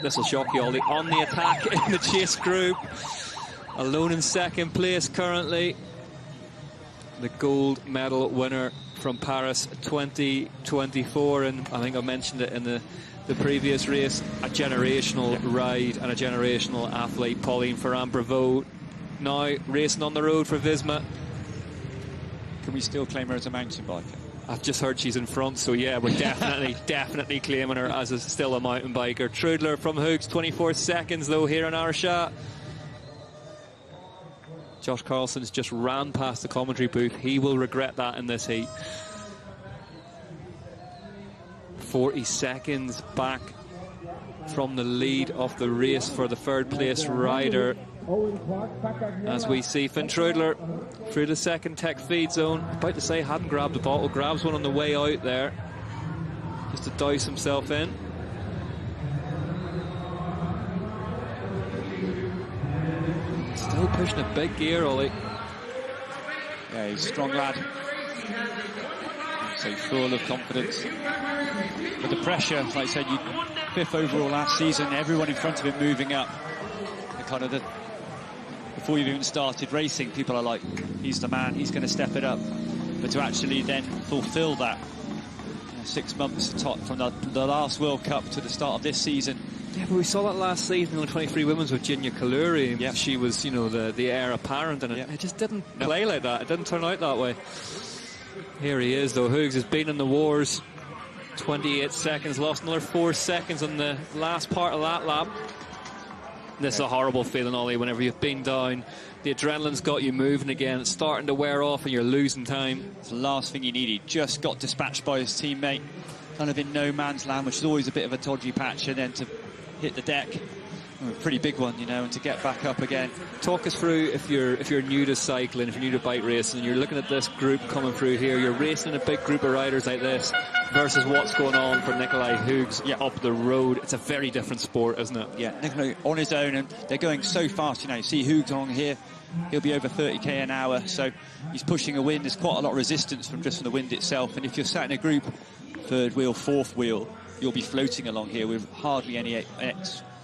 this will shock you all, on the attack in the chase group. Alone in second place currently. The gold medal winner from Paris 2024, and I think I mentioned it in the previous race, a generational ride and a generational athlete, Pauline Ferrand-Prévot, now racing on the road for Visma. Can we still claim her as a mountain biker? I've just heard she's in front, so yeah, we're definitely claiming her as still a mountain biker. Trudler from Hoogs, 24 seconds though here in Araxá. Josh Carlson's just ran past the commentary booth. He will regret that in this heat. 40 seconds back from the lead of the race for the third place rider. As we see Finn Trudler through the second tech feed zone. About to say, hadn't grabbed the bottle, grabs one on the way out there, just to douse himself in. Still pushing a big gear, Ollie. Yeah, he's a strong lad. So full of confidence. But the pressure, like I said, you 5th overall last season, everyone in front of him moving up. Before you've even started racing, people are like, he's the man, he's going to step it up. But to actually then fulfill that, 6 months from the last World Cup to the start of this season. Yeah, but we saw that last season in the 23 women's with Ginya Kaluri. Yeah. She was, the heir apparent, and it just didn't play like that. It didn't turn out that way. Here he is, though. Hoogs has been in the wars. 28 seconds, lost another 4 seconds on the last part of that lap. This is a horrible feeling, Ollie, whenever you've been down. The adrenaline's got you moving again. It's starting to wear off and you're losing time. It's the last thing you need. He just got dispatched by his teammate, kind of in no man's land, which is always a bit of a dodgy patch, and then to hit the deck, a pretty big one, and to get back up again. Talk us through, if you're new to cycling, if you're new to bike racing, and you're looking at this group coming through here, you're racing in a big group of riders like this versus what's going on for Nikolai Hoogs up the road. It's a very different sport, isn't it? Yeah, Nikolai on his own, and they're going so fast. You see Hoogs along here, he'll be over 30k an hour, so he's pushing a wind. There's quite a lot of resistance from the wind itself, and if you're sat in a group, third wheel, fourth wheel, you'll be floating along here with hardly any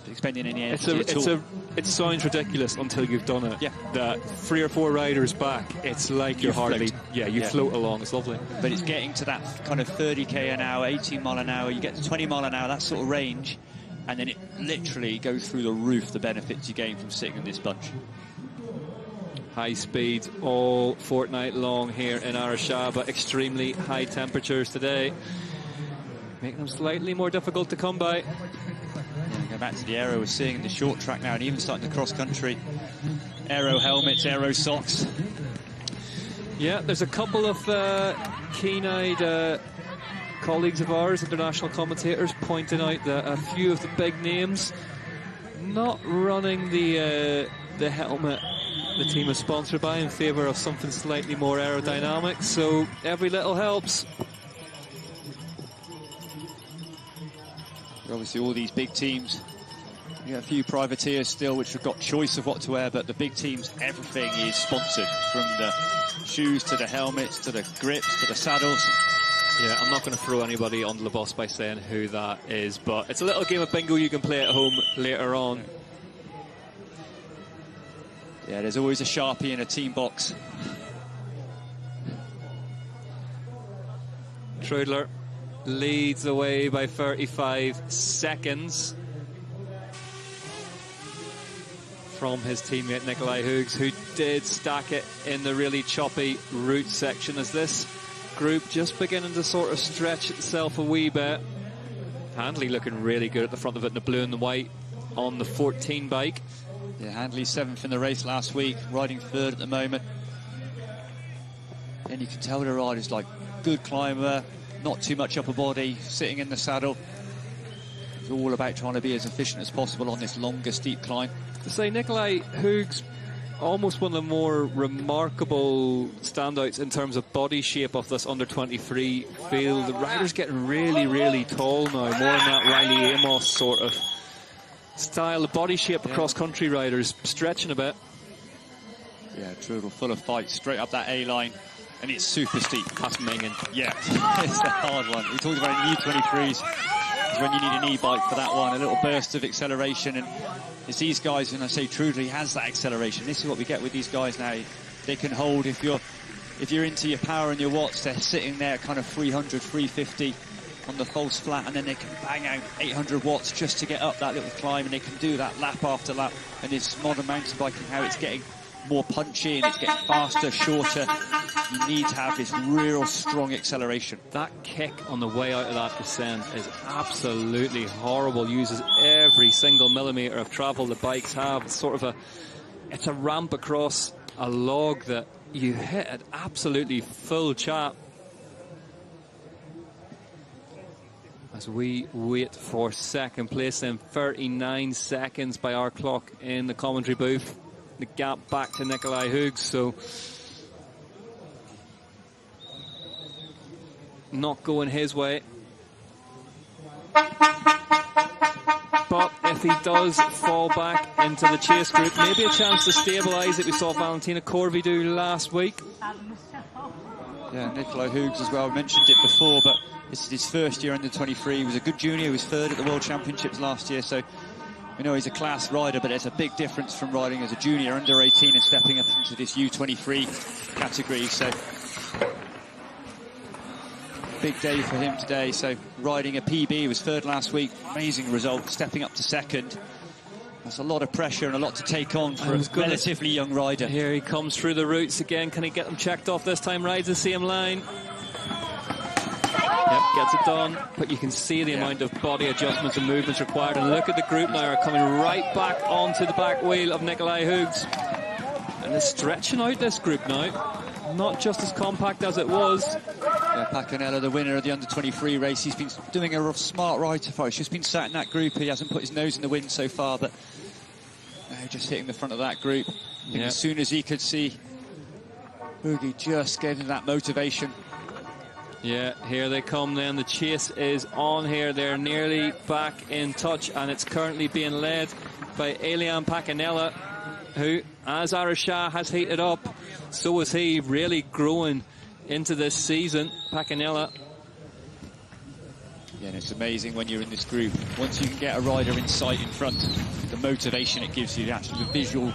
expending any energy at all. It sounds ridiculous until you've done it. Yeah. That 3 or 4 riders back, it's like you're hardly... You float along. It's lovely. But it's getting to that kind of 30k an hour, 18 mile an hour, you get to 20 mile an hour, that sort of range, and then it literally goes through the roof, the benefits you gain from sitting in this bunch. high speeds all fortnight long here in Araxá, but extremely high temperatures today, making them slightly more difficult to come by. Go back to the aero we're seeing in the short track now, and even starting the cross country. Aero helmets, aero socks. Yeah, there's a couple of keen-eyed colleagues of ours, international commentators, pointing out that a few of the big names not running the helmet the team is sponsored by, in favour of something slightly more aerodynamic, so every little helps. Obviously all these big teams, you got a few privateers still which have got choice of what to wear, but the big teams, everything is sponsored, from the shoes to the helmets to the grips to the saddles. Yeah, I'm not going to throw anybody under the bus by saying who that is, but it's a little game of bingo you can play at home later on. Yeah, there's always a Sharpie in a team box. Trudler leads away by 35 seconds from his teammate Nikolai Hoogs, who did stack it in the really choppy route section, as this group just beginning to sort of stretch itself a wee bit. Handley looking really good at the front of it in the blue and the white on the 14 bike. Yeah, Handley 7th in the race last week, riding 3rd at the moment. And you can tell the rider's like good climber, not too much upper body, sitting in the saddle. It's all about trying to be as efficient as possible on this longer, steep climb. To say Nikolai Hoogs, almost one of the more remarkable standouts in terms of body shape of this under-23 field. The rider's getting really, really tall now, more in that Riley Amos sort of style. The body shape of cross-country riders stretching a bit. Yeah, Trudel full of fight, straight up that A-line, and it's super steep. Past Mengen. Yeah, it's a hard one. We talked about U23s, when you need an e-bike for that one, a little burst of acceleration, and it's these guys, and I say Trudel, he has that acceleration. This is what we get with these guys now. They can hold, if you're into your power and your watts, they're sitting there kind of 300, 350 on the false flat, and then they can bang out 800 watts just to get up that little climb, and they can do that lap after lap. And this modern mountain biking, how it's getting more punchy and it's getting faster, shorter, you need to have this real strong acceleration. That kick on the way out of that descent is absolutely horrible. Uses every single millimetre of travel the bikes have. It's sort of it's a ramp across a log that you hit at absolutely full chap. As we wait for second place, in 39 seconds by our clock in the commentary booth. The gap back to Nikolai Hoogs, so not going his way. But if he does fall back into the chase group, maybe a chance to stabilise it. We saw Valentina Corvi do last week. Yeah, Nikolai Hoogs as well. I mentioned it before, but this is his first year under 23. He was a good junior. He was 3rd at the World Championships last year, so we know he's a class rider, but there's a big difference from riding as a junior under 18 and stepping up into this U23 category. So big day for him today. So riding a PB, he was 3rd last week, amazing result, stepping up to 2nd. That's a lot of pressure and a lot to take on for a relatively young rider. Here he comes through the routes again. Can he get them checked off this time? Rides the same line. Yep, gets it done, but you can see the amount of body adjustments and movements required. And look at the group now, are coming right back onto the back wheel of Nikolai Hoogs. And they're stretching out this group now. Not just as compact as it was. Yeah, Pacanella, the winner of the under-23 race, he's been doing a smart ride so far. He's just been sat in that group. He hasn't put his nose in the wind so far, but just hitting the front of that group. As soon as he could see Hoogie, just gave him that motivation. Yeah, here they come then. The chase is on here. They're nearly back in touch, and it's currently being led by Elian Pacanella, who, as Araxá has heated up, so is he, really growing into this season. Pacanella. Yeah, and it's amazing when you're in this group. Once you can get a rider in sight in front, the motivation it gives you, the actual visual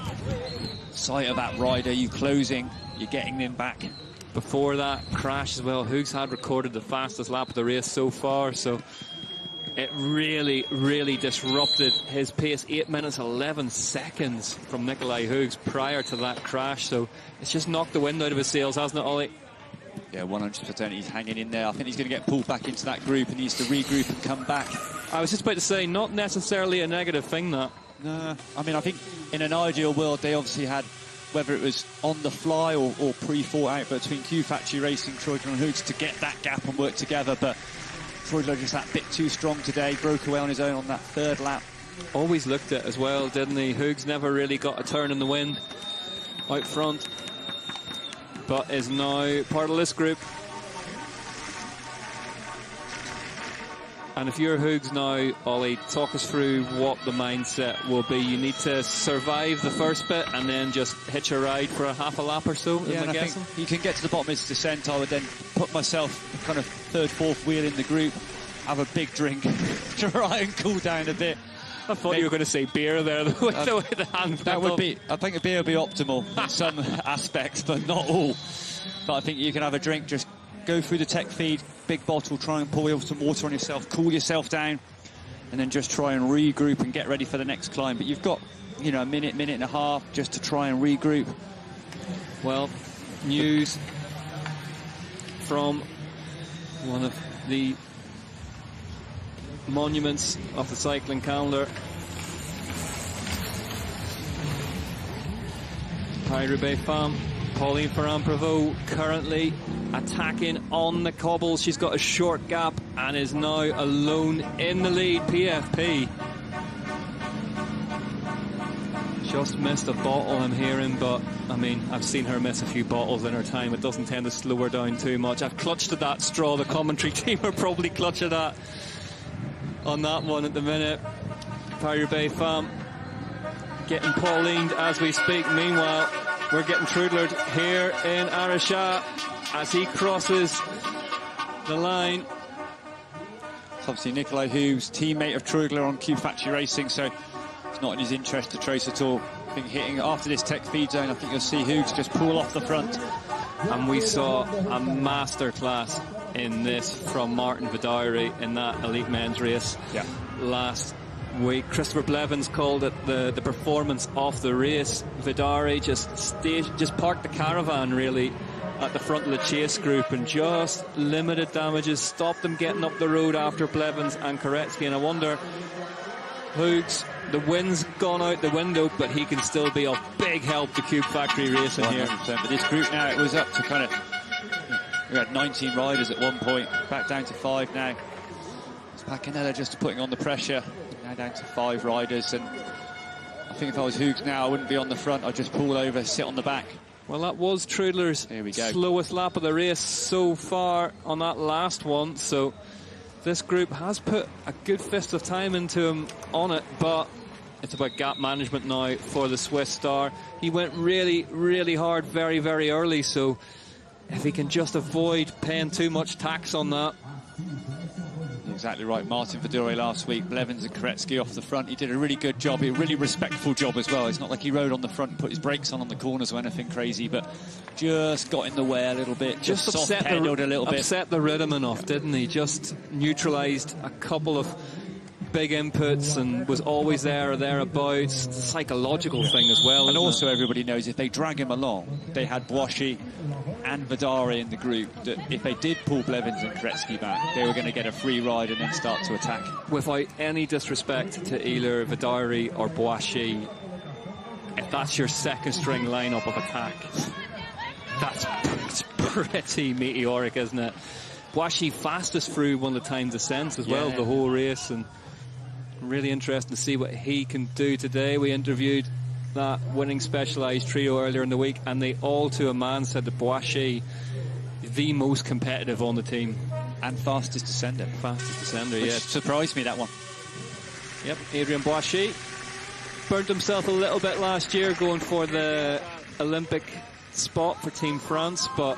sight of that rider, you closing, you're getting them back. Before that crash as well, Hoogs had recorded the fastest lap of the race so far, so it really, really disrupted his pace. 8 minutes 11 seconds from Nikolai Hoogs prior to that crash. So it's just knocked the wind out of his sails, hasn't it, Ollie? Yeah, 100%. He's hanging in there. I think he's going to get pulled back into that group and needs to regroup and come back. I was just about to say, not necessarily a negative thing, that. No, I mean, I think in an ideal world, they obviously had, whether it was on the fly or pre-thought out between Q Factory Racing, Troika and Hoogs to get that gap and work together. But Troika just that bit too strong today, broke away on his own on that third lap. Always looked it as well, didn't he? Hoogs never really got a turn in the wind out front, but is now part of this group. And if you're Hoogs now, Ollie, talk us through what the mindset will be. You need to survive the first bit and then just hitch a ride for a half a lap or so, yeah, am I guessing? Think you can get to the bottom of this descent. I would then put myself kind of third, fourth wheel in the group, have a big drink, try and cool down a bit. I thought you were going to say beer there, with the hand. That would be, I think a beer would be optimal in some aspects, but not all. But I think you can have a drink, just go through the tech feed, big bottle, try and pour some water on yourself, cool yourself down, and then just try and regroup and get ready for the next climb. But you've got, you know, a minute and a half just to try and regroup. Well, news from one of the monuments of the cycling calendar. Paris-Roubaix femme Pauline Ferrand-Prévot currently attacking on the cobbles. She's got a short gap and is now alone in the lead. PFP just missed a bottle, I'm hearing, but I mean, I've seen her miss a few bottles in her time. It doesn't tend to slow her down too much. I've clutched at that straw. The commentary team are probably clutching that on that one at the minute. Paris-Roubaix femme getting Paulined as we speak. Meanwhile, we're getting Trudler here in Araxá as he crosses the line. It's obviously Nikolai Hoogs, teammate of Trudler on Q Factory Racing, so it's not in his interest to trace at all. I think hitting after this tech feed zone, I think you'll see Hoogs just pull off the front. And we saw a masterclass in this from Martin Vidari in that elite men's race last week. Christopher Blevins called it the performance of the race. Vidari just parked the caravan really at the front of the chase group and just limited damages, stopped them getting up the road after Blevins and Koretsky. And I wonder, Hoogs, the wind's gone out the window, but he can still be of big help to Cube Factory Racing here. But this group now, it was up to kind of, we had 19 riders at one point, back down to 5 now. It's Pacanella just putting on the pressure, now down to 5 riders. And I think if I was Hoogs now, I wouldn't be on the front, I'd just pull over, sit on the back. Well, that was Trudler's slowest lap of the race so far on that last one, so this group has put a good fist of time into him on it, but it's about gap management now for the Swiss star. He went really, really hard very, very early, so if he can just avoid paying too much tax on that. Exactly right. Martin Vidori last week, Blevins and Koretsky off the front. He did a really good job, a really respectful job as well. It's not like he rode on the front and put his brakes on the corners or anything crazy, but just got in the way a little bit, just soft-pedaled a little bit. Upset the rhythm enough, didn't he? Just neutralised a couple of big inputs and was always there or thereabouts. It's a psychological thing as well. And also everybody knows if they drag him along, they had Boischi and Vidari in the group, that if they did pull Blevins and Koretsky back, they were going to get a free ride and then start to attack. Without any disrespect to either Vidari or Boischi, if that's your second string lineup of attack, that's pretty meteoric, isn't it? Boischi fastest through one of the time descents as well, the whole race, and really interesting to see what he can do today. We interviewed that winning Specialized trio earlier in the week, and they all to a man said that Boischi the most competitive on the team. And fastest descender. Fastest descender, which yeah. surprised me, that one. Yep, Adrien Boischi burnt himself a little bit last year going for the Olympic spot for Team France, but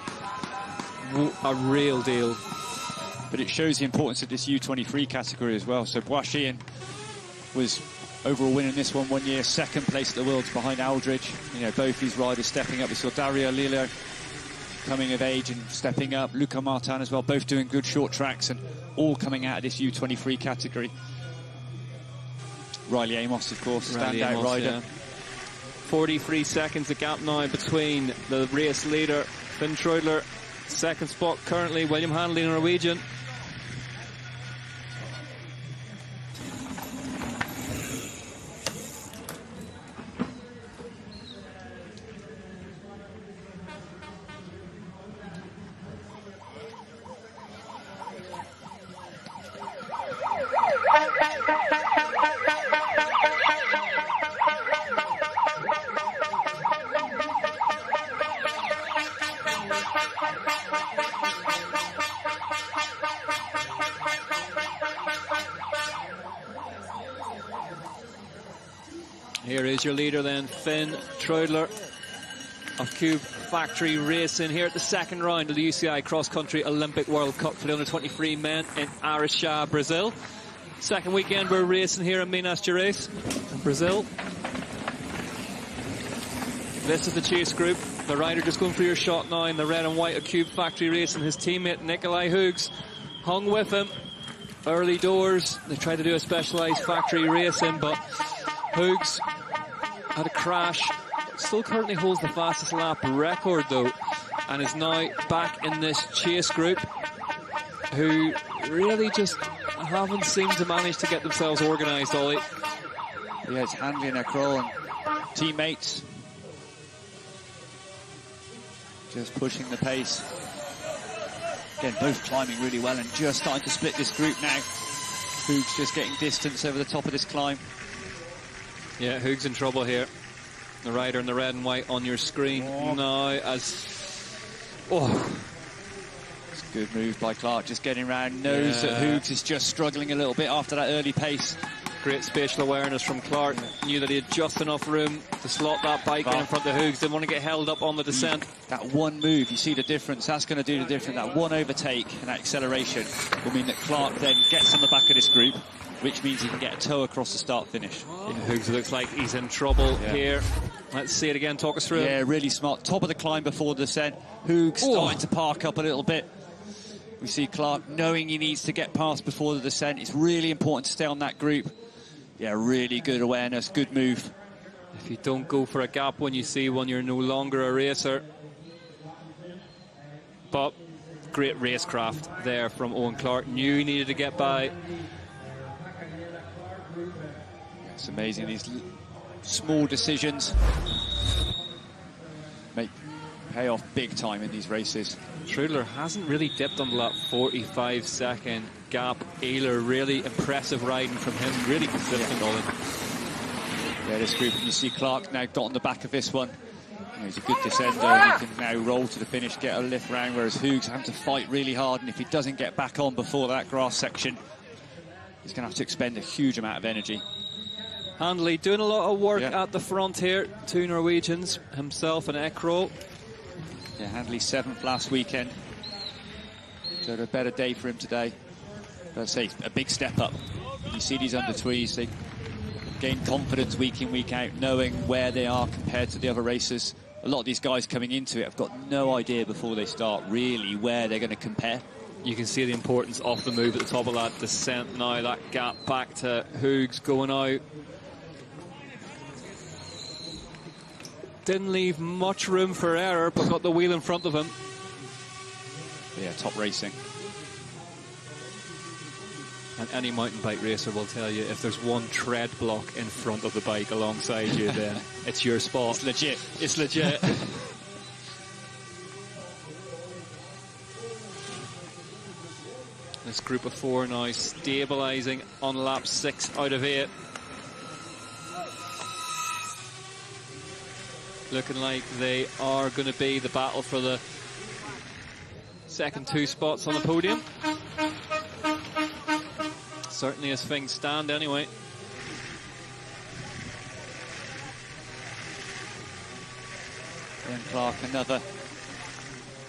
a real deal. But it shows the importance of this U23 category as well. So Boischi was overall winning this one year, second place at the Worlds behind Aldridge. You know, both these riders stepping up. We saw Dario Lillo coming of age and stepping up. Luca Martin as well, both doing good short tracks and all coming out of this U23 category. Riley Amos, of course, standout rider. Yeah. 43 seconds the gap now between the race leader, Finn Troidler. Second spot currently, William Handley, Norwegian. Here is your leader then, Finn Troidler of Cube Factory Racing, here at the second round of the UCI Cross Country Olympic World Cup for the under-23 men in Araxá, Brazil. Second weekend we're racing here in Minas Gerais, in Brazil. This is the chase group. The rider just going for your shot now in the red and white of Cube Factory Racing. His teammate Nikolai Hoogs hung with him early doors. They tried to do a specialised factory racing, but Hoogs had a crash. Still currently holds the fastest lap record though, and is now back in this chase group, who really just haven't seemed to manage to get themselves organised, Ollie. Yeah, it's Handley and Ekro and teammates just pushing the pace. Again, both climbing really well and just starting to split this group now. Hoogs just getting distance over the top of this climb. Yeah, Hoogs in trouble here. The rider in the red and white on your screen now as... Oh. It's a good move by Clark, just getting around. Knows that Hoogs is just struggling a little bit after that early pace. Great spatial awareness from Clark. Knew that he had just enough room to slot that bike in front of Hoogs. Didn't want to get held up on the descent. That one move, you see the difference. That's going to do the difference. That one overtake and that acceleration will mean that Clark then gets on the back of this group, which means he can get a toe across the start-finish. Yeah, Hoogs looks like he's in trouble here. Let's see it again. Talk us through it. Yeah, really smart. Top of the climb before the descent. Hoogs starting to park up a little bit. We see Clark knowing he needs to get past before the descent. It's really important to stay on that group. Yeah, really good awareness, good move. If you don't go for a gap when you see one, you're no longer a racer. But great racecraft there from Owen Clark. Knew he needed to get by. It's amazing, these small decisions pay off big time in these races. Troidler hasn't really dipped on that 45-second gap. Ayler, really impressive riding from him, really consistent on it. Yeah, this group, and you see Clark now got on the back of this one. You know, he's a good descender and he can now roll to the finish, get a lift round, whereas Hoogs having to fight really hard, and if he doesn't get back on before that grass section, he's going to have to expend a huge amount of energy. Handley doing a lot of work at the front here. Two Norwegians, himself and Ekro. Yeah, Handley 7th last weekend. So a better day for him today. But I'd say a big step up. You see these under-twees, they gain confidence week in, week out, knowing where they are compared to the other racers. A lot of these guys coming into it have got no idea before they start really where they're going to compare. You can see the importance of the move at the top of that descent now. That gap back to Hoogs going out. Didn't leave much room for error, but got the wheel in front of him. Yeah, top racing. And any mountain bike racer will tell you, if there's one tread block in front of the bike alongside you, then it's your spot. It's legit. It's legit. This group of four now stabilising on lap 6 out of 8. Looking like they are going to be the battle for the second 2 spots on the podium. Certainly as things stand anyway. Ian Clark, another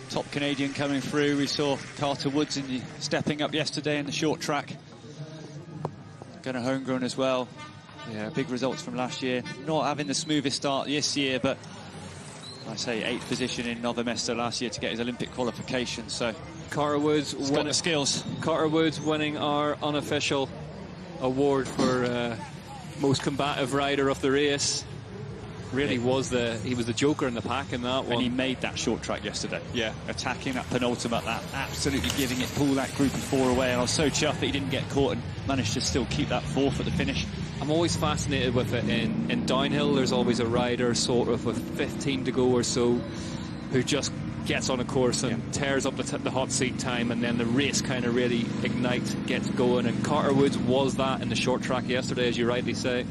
top Canadian coming through. We saw Carter Woods stepping up yesterday in the short track. Gunnar Homegrown as well. Yeah, big results from last year. Not having the smoothest start this year, but I say 8th position in Nové Město last year to get his Olympic qualification. So Carter Woods got the skills. Carter Woods winning our unofficial award for most combative rider of the race. Really he was the joker in the pack in that one. And he made that short track yesterday. Yeah. Attacking that penultimate lap, absolutely giving it, pull that group of 4 away. And I was so chuffed that he didn't get caught and managed to still keep that 4th at the finish. I'm always fascinated with it in downhill. There's always a rider sort of with 15 to go or so who just gets on a course and tears up the hot seat time, and then the race kind of really ignites, gets going. And Carter Woods was that in the short track yesterday, as you rightly say.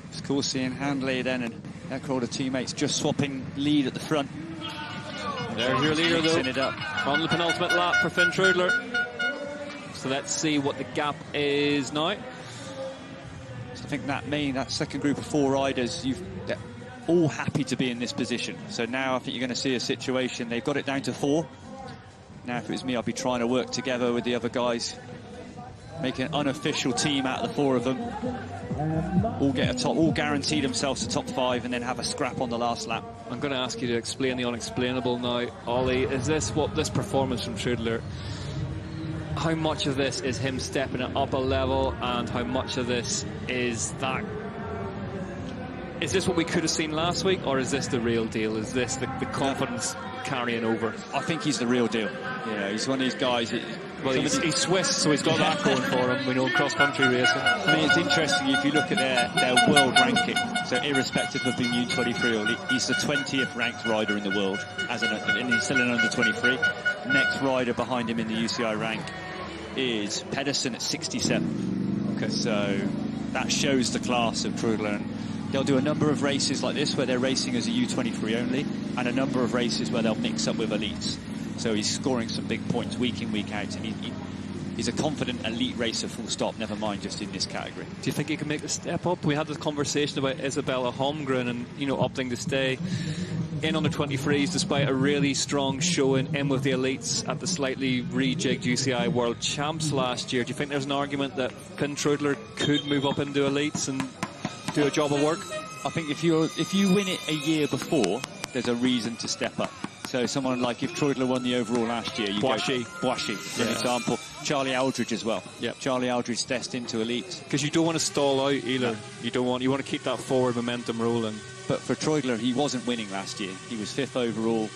It's cool seeing Handley then and their crowd of teammates just swapping lead at the front. There's your leader though, it up. on the penultimate lap for Finn Trudler. So let's see what the gap is now. So I think that second group of 4 riders, they're all happy to be in this position. So now I think you're going to see a situation, they've got it down to 4. Now if it was me, I'd be trying to work together with the other guys, make an unofficial team out of the 4 of them. All guarantee themselves the top 5 and then have a scrap on the last lap. I'm going to ask you to explain the unexplainable now, Ollie. Is this this performance from Trudler? How much of this is him stepping it up a level, and how much of this is that? Is this what we could have seen last week, or is this the real deal? Is this the confidence carrying over? I think he's the real deal. You know, he's one of these guys. Well, he's Swiss, so he's got that going for him. We know cross-country racing. I mean, it's interesting if you look at their world ranking. So irrespective of being U23, he's the 20th ranked rider in the world, and he's still an under 23. Next rider behind him in the UCI rank is Pedersen at 67. Okay, so that shows the class of Trudler. And they'll do a number of races like this where they're racing as a U23 only, and a number of races where they'll mix up with elites. So he's scoring some big points week in, week out, and he's a confident elite racer, full stop, never mind just in this category. Do you think he can make the step up? We had this conversation about Isabella Holmgren and, opting to stay in under 23s despite a really strong showing in with the elites at the slightly rejigged UCI World Champs last year. Do you think there's an argument that Finn Trudler could move up into elites and do a job of work? I think if you win it a year before, there's a reason to step up. So someone like if Trudler won the overall last year, Boischi, for example, Charlie Aldridge as well. Yep. Charlie Aldridge destined to elite. Because you don't want to stall out either. No. You want to keep that forward momentum rolling. But for Trudler, he wasn't winning last year. He was 5th overall.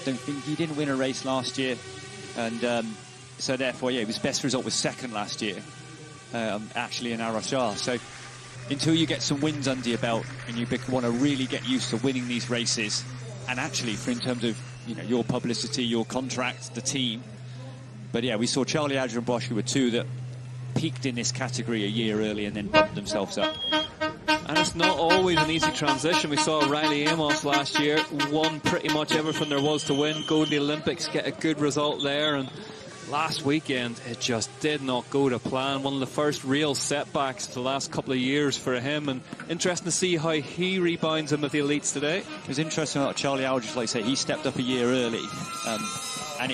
Don't think he didn't win a race last year, and so therefore, his best result was 2nd last year, actually in Araxá. So until you get some wins under your belt and you want to really get used to winning these races, and actually in terms of your publicity, your contract, the team. But we saw Charlie Aldridge and Boischi were 2 that peaked in this category a year early and then bumped themselves up. And it's not always an easy transition. We saw Riley Amos last year, won pretty much everything there was to win, go to the Olympics, get a good result there, and last weekend it just did not go to plan. One of the first real setbacks the last couple of years for him, and interesting to see how he rebounds in with the elites today. It was interesting about Charlie Aldridge, like I say, he stepped up a year early, and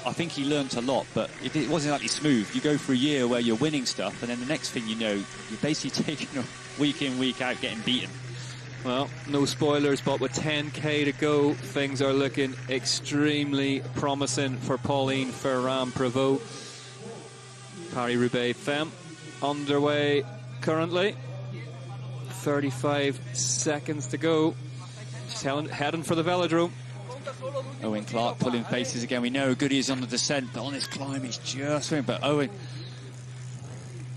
I think he learnt a lot, but it wasn't exactly smooth. You go for a year where you're winning stuff, and then the next thing you know, you're basically taking week in, week out, getting beaten. Well, no spoilers, but with 10k to go, things are looking extremely promising for Pauline Ferrand-Prévot. Paris-Roubaix Femme underway currently. 35 seconds to go. Just heading for the velodrome. Owen Clark pulling faces again. We know how good he is on the descent, but on this climb he's just swinging. But Owen,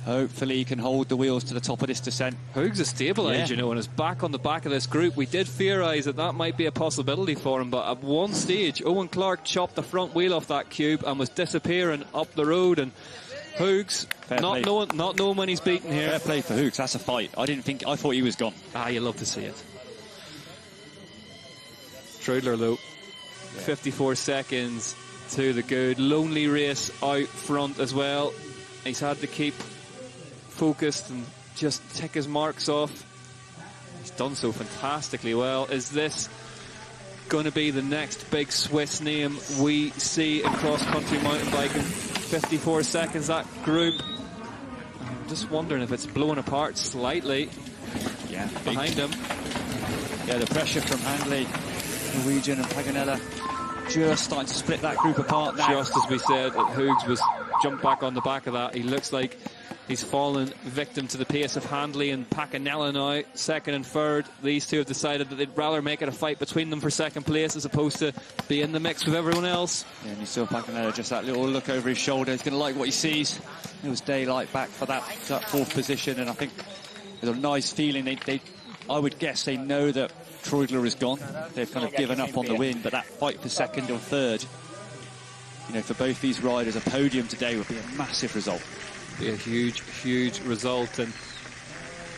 hopefully he can hold the wheels to the top of this descent. Hoog's a stable age, and is back on the back of this group. We did theorise that might be a possibility for him, but at one stage, Owen Clark chopped the front wheel off that cube and was disappearing up the road, and Hoog's not knowing when he's beaten here. Fair play for Hoog's. That's a fight. I thought he was gone. You love to see it. Trudler though, 54 seconds to the good. Lonely race out front as well. He's had to keep focused and just tick his marks off. He's done so fantastically well. Is this going to be the next big Swiss name we see in cross-country mountain biking? 54 seconds, that group. I'm just wondering if it's blowing apart slightly behind him. Yeah, the pressure from Handley, Norwegian and Paganella just starting to split that group apart now. Just as we said, Hoogs was jumped back on the back of that. He looks like he's fallen victim to the pace of Handley and Paganella now, second and third. These two have decided that they'd rather make it a fight between them for second place as opposed to be in the mix with everyone else. Yeah, and you saw Paganella, just that little look over his shoulder. He's going to like what he sees. It was daylight back for that fourth position, and I think with a nice feeling, I would guess they know that Treudler is gone. They've kind of given up on the win, but that fight for second or third, you know, for both these riders, a podium today would be a massive result. Be a huge, huge result, and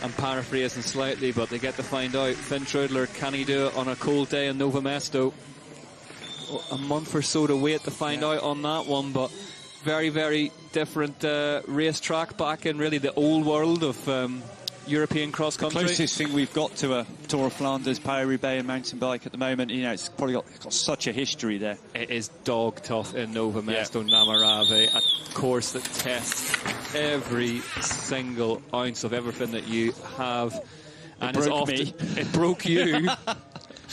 I'm paraphrasing slightly, but they get to find out. Finn Treudler, can he do it on a cold day in Nova Mesto? A month or so to wait to find out on that one, but very, very different racetrack back in really the old world of European cross-country. The closest thing we've got to a Tour of Flanders, Paris-Roubaix and mountain bike at the moment. You know, it's probably got such a history there. It is dog tough in Nova Mesto, Namarave, a course that tests every single ounce of everything that you have. And it broke me. It broke you.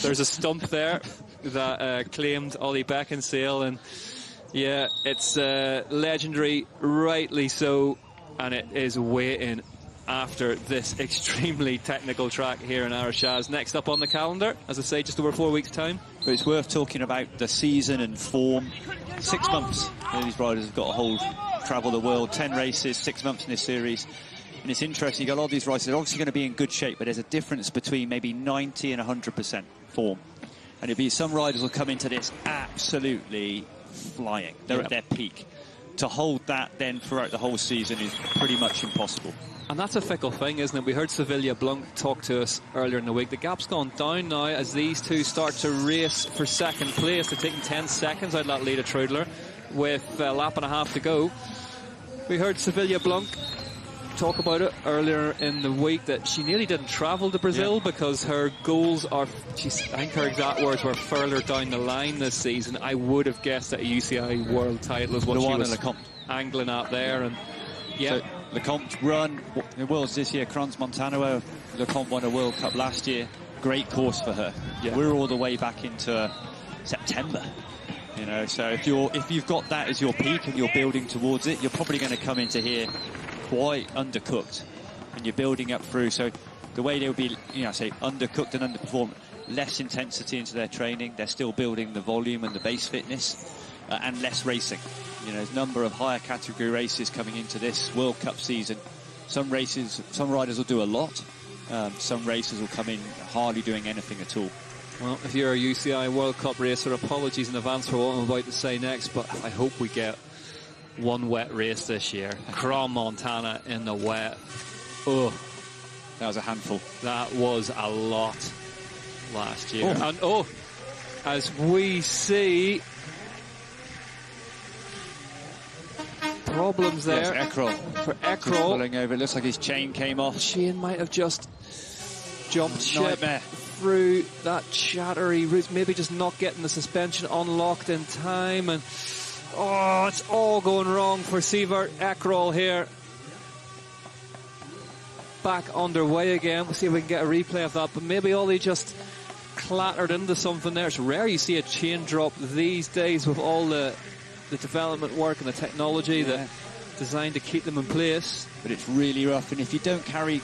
There's a stump there that claimed Ollie Beckinsale, and yeah, it's legendary, rightly so, and it is waiting after this extremely technical track here in Araxá. Next up on the calendar, as I say, just over 4 weeks' time. But it's worth talking about the season and form. 6 months. You know, these riders have got a whole travel the world, 10 races, 6 months in this series. And it's interesting, you got a lot of these riders, they're obviously going to be in good shape, but there's a difference between maybe 90 and 100% form. And it'll be some riders will come into this absolutely flying. They're at their peak. To hold that then throughout the whole season is pretty much impossible. And that's a fickle thing, isn't it? We heard Sevilla Blanc talk to us earlier in the week. The gap's gone down now as these two start to race for second place. They're taking 10 seconds out of that lead of Treudler with a lap and a half to go. We heard Sevilla Blanc talk about it earlier in the week that she nearly didn't travel to Brazil because her goals are, I think her exact words were, further down the line this season. I would have guessed that a UCI world title is what she was angling at there. And yeah. So Lecomte run the Worlds this year. Crans Montano, Lecomte won a World Cup last year. Great course for her. Yeah. We're all the way back into September. You know, so if you've got that as your peak and you're building towards it, you're probably going to come into here quite undercooked, and you're building up through. So the way they'll be, you know, say undercooked and underperformed, less intensity into their training. They're still building the volume and the base fitness, and less racing. You know, there's a number of higher category races coming into this World Cup season. Some riders will do a lot. Some races will come in hardly doing anything at all. Well, if you're a UCI World Cup racer, apologies in advance for what I'm about to say next, but I hope we get one wet race this year. Crans Montana in the wet. Oh, that was a handful. That was a lot last year. And as we see, problems there. Yes, Eckrol. For Eckrol. Pulling over. It looks like his chain came off. Chain might have just jumped ship through that chattery route. Maybe just not getting the suspension unlocked in time. And oh, it's all going wrong for Sivert Eckrol here. Back underway again. We'll see if we can get a replay of that. But maybe Ollie just clattered into something there. It's rare you see a chain drop these days with all the development work and the technology that designed to keep them in place. But it's really rough, and if you don't carry,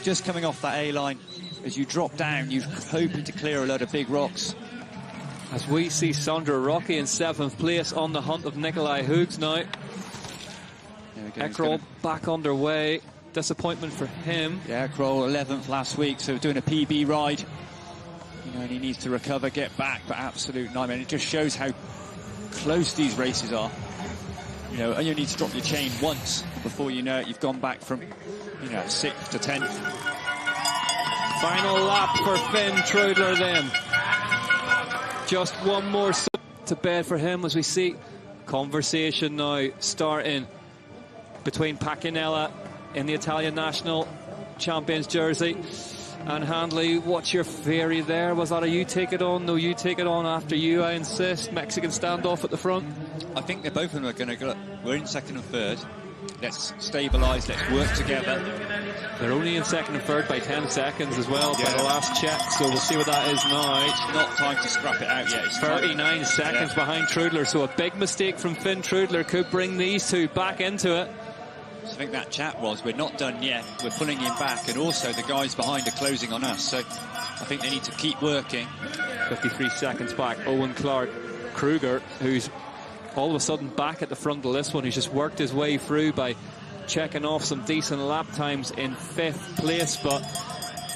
just coming off that A-line, as you drop down, you're hoping to clear a load of big rocks. As we see Sandra Rocky in 7th place on the hunt of Nikolai Hoogs now. Eckrol back underway. Disappointment for him. Yeah, Eckrol 11th last week, so doing a PB ride. You know, and he needs to recover, get back, but absolute nightmare. And it just shows how close these races are. You know, and you need to drop your chain once before you know it. You've gone back from, you know, 6th to 10th. Final lap for Finn Treudler then. Just one more to bed for him as we see conversation now starting between Paganella in the Italian national champions jersey and Handley. What's your theory there? Was that a you take it on? No, you take it on after you, I insist. Mexican standoff at the front. I think they're both of them are going to go. We're in second and third. let's stabilise, let's work together. They're only in second and third by 10 seconds as well by the last check, so we'll see what that is now. It's not time to scrap it out yet. It's 39 seconds behind Trudler, so a big mistake from Finn Trudler could bring these two back into it. So I think that chat was, we're not done yet, we're pulling him back, and also the guys behind are closing on us, so I think they need to keep working. 53 seconds back, Owen Clark Kruger, who's all of a sudden back at the front of this one. He's just worked his way through by checking off some decent lap times in 5th place, but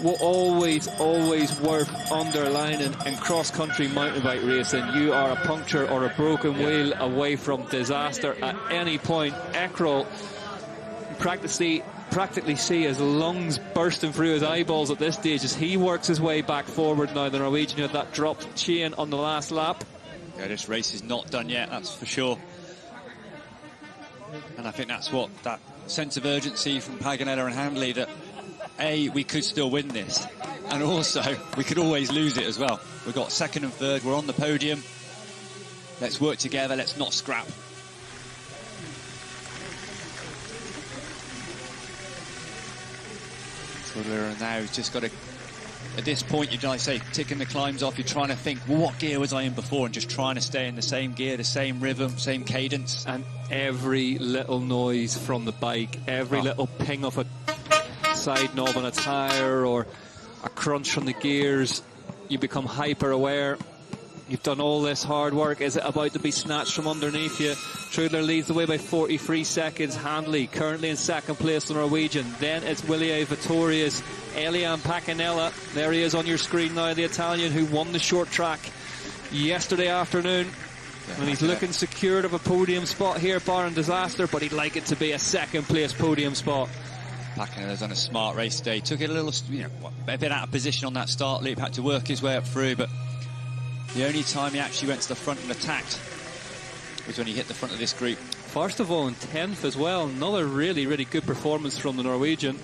what always worth underlining in cross-country mountain bike racing, you are a puncture or a broken wheel away from disaster at any point. Eckrell practically see his lungs bursting through his eyeballs at this stage as he works his way back forward now. The Norwegian had that dropped chain on the last lap. Yeah, this race is not done yet, that's for sure. And I think that's what, that sense of urgency from Paganella and Handley, that A, we could still win this, and also we could always lose it as well. We've got second and third, we're on the podium. Let's work together, let's not scrap. And now he's just got to, at this point, you'd like say, ticking the climbs off, you're trying to think, well, what gear was I in before? And just trying to stay in the same gear, the same rhythm, same cadence. And every little noise from the bike, every little ping of a side knob on a tyre or a crunch from the gears, you become hyper aware. You've done all this hard work. Is it about to be snatched from underneath you? Trudler leads the way by 43 seconds. Handley currently in second place, the Norwegian. Then it's Willie Vittorius, Elian Pacanella. There he is on your screen now, the Italian who won the short track yesterday afternoon. And he's looking secured of a podium spot here, barring disaster, but he'd like it to be a second place podium spot. Pacanella's on a smart race today. Took it a little, a bit out of position on that start loop, had to work his way up through, but the only time he actually went to the front and attacked was when he hit the front of this group. First of all, in 10th as well. Another really, really good performance from the Norwegian.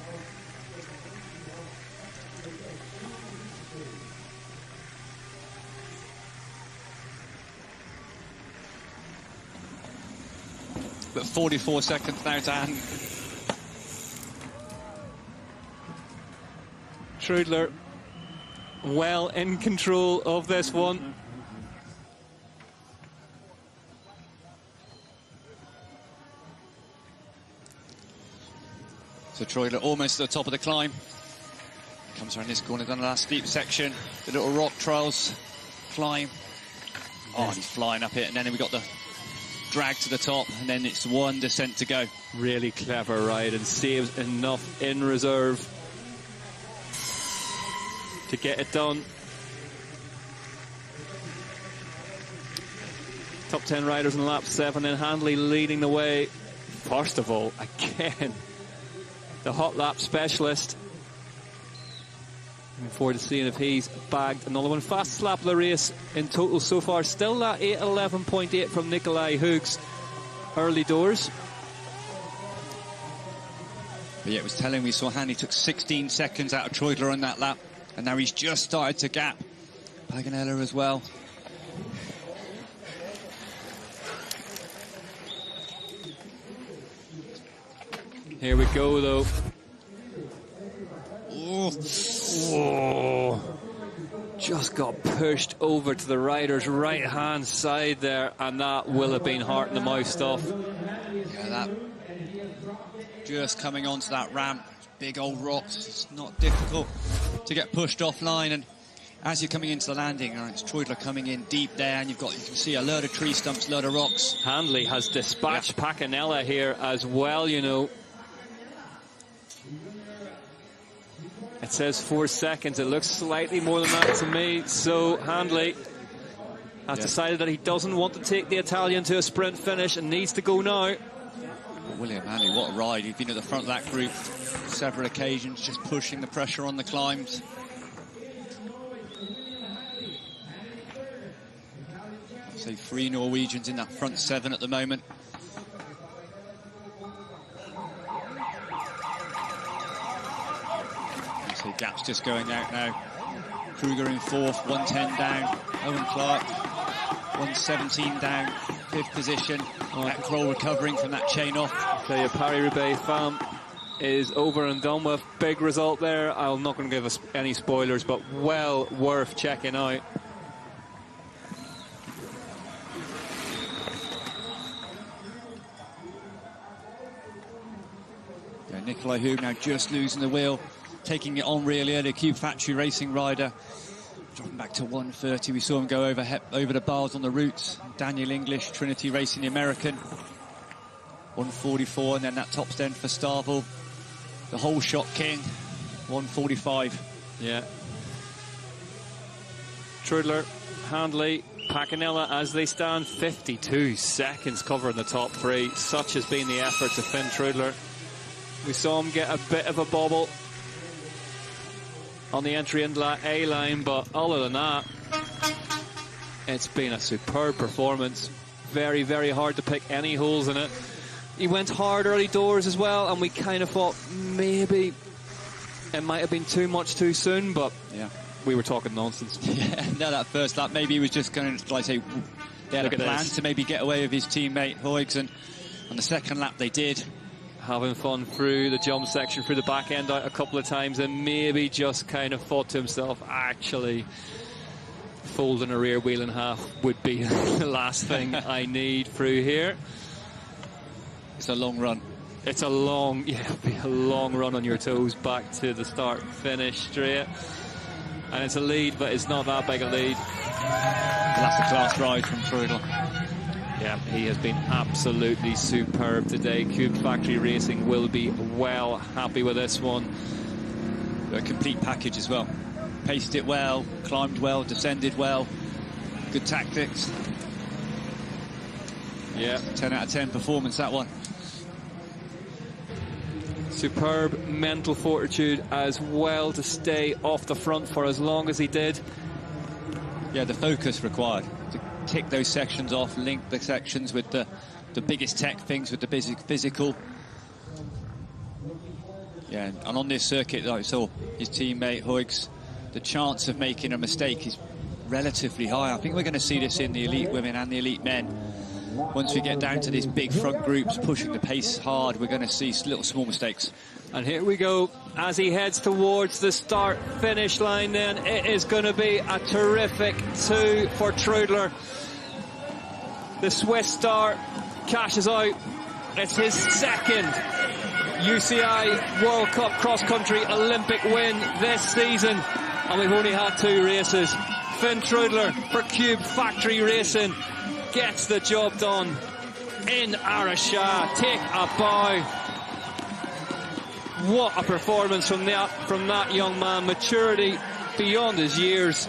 But 44 seconds now to hand. Trudler well in control of this one. So Trudler almost at the top of the climb. Comes around this corner, down the last steep section. The little rock trials climb. Oh, and he's flying up it, and then we got the drag to the top, and then it's one descent to go. Really clever ride, and saves enough in reserve to get it done. Top 10 riders in lap 7, and Handley leading the way. First of all, again, the hot lap specialist. Looking forward to seeing if he's bagged another one. Fastest lap of the race in total so far. Still that 8:11.8 from Nikolai Hoogs early doors. But yeah, it was telling, we saw Handley took 16 seconds out of Trudler on that lap, and now he's just started to gap Paganella as well. Here we go, though. Oh. Just got pushed over to the rider's right-hand side there, and that will have been heart in the mouth stuff. Yeah, that just coming onto that ramp, big old rocks. It's not difficult to get pushed offline, and as you're coming into the landing, it's Trudler coming in deep there, and you can see a load of tree stumps, load of rocks. Handley has dispatched Pacanella here as well, you know. It says 4 seconds. It looks slightly more than that to me. So Handley has decided that he doesn't want to take the Italian to a sprint finish and needs to go now. Well, William Handley, what a ride. He's been at the front of that group several occasions, just pushing the pressure on the climbs. I'd say 3 Norwegians in that front 7 at the moment. Gap's just going out now. Kruger in 4th, 110 down. Owen Clark, 117 down. 5th position. Ekroll recovering from that chain off. So your Paris-Roubaix fam is over and done with. Big result there. I'm not going to give us any spoilers, but well worth checking out. Yeah, Nikolai Hug now just losing the wheel, taking it on really early. Cube Factory Racing rider, dropping back to 1:30. We saw him go over the bars on the routes. Daniel English, Trinity Racing, the American, 1:44, and then that top stand for Starvel, the whole shot king, 1:45. Yeah. Trudler, Handley, Pacanella as they stand, 52 seconds covering the top three. Such has been the efforts of Finn Trudler. We saw him get a bit of a bobble on the entry into that A line, but other than that, it's been a superb performance. Very, very hard to pick any holes in it. He went hard early doors as well, and we kind of thought maybe it might have been too much too soon, but yeah, we were talking nonsense. Yeah, no, that first lap, maybe he was just going to, like I say, they had a plan to maybe get away with his teammate Hoygs, and on the second lap they did. Having fun through the jump section, through the back end out a couple of times, and maybe just kind of thought to himself, actually, folding a rear wheel in half would be the last thing I need through here. It's a long run. It's a long, yeah, it'll be a long run on your toes back to the start finish straight. And it's a lead, but it's not that big a lead. That's a class ride from Trudel. Yeah, he has been absolutely superb today. Cube Factory Racing will be well happy with this one. A complete package as well. Paced it well, climbed well, descended well. Good tactics. Yeah. 10 out of 10 performance, that one. Superb mental fortitude as well to stay off the front for as long as he did. Yeah, the focus required to tick those sections off, link the sections with the biggest tech things, with the physical. Yeah, and on this circuit, like I saw his teammate Hoygs, the chance of making a mistake is relatively high. I think we're going to see this in the elite women and the elite men. Once we get down to these big front groups pushing the pace hard, we're going to see little small mistakes. And here we go, as he heads towards the start-finish line then, it is going to be a terrific two for Trudler. The Swiss star cashes out. It's his second UCI World Cup cross-country Olympic win this season. And we've only had two races. Finn Trudler for Cube Factory Racing gets the job done in Araxá. Take a bow. What a performance from that young man. Maturity beyond his years.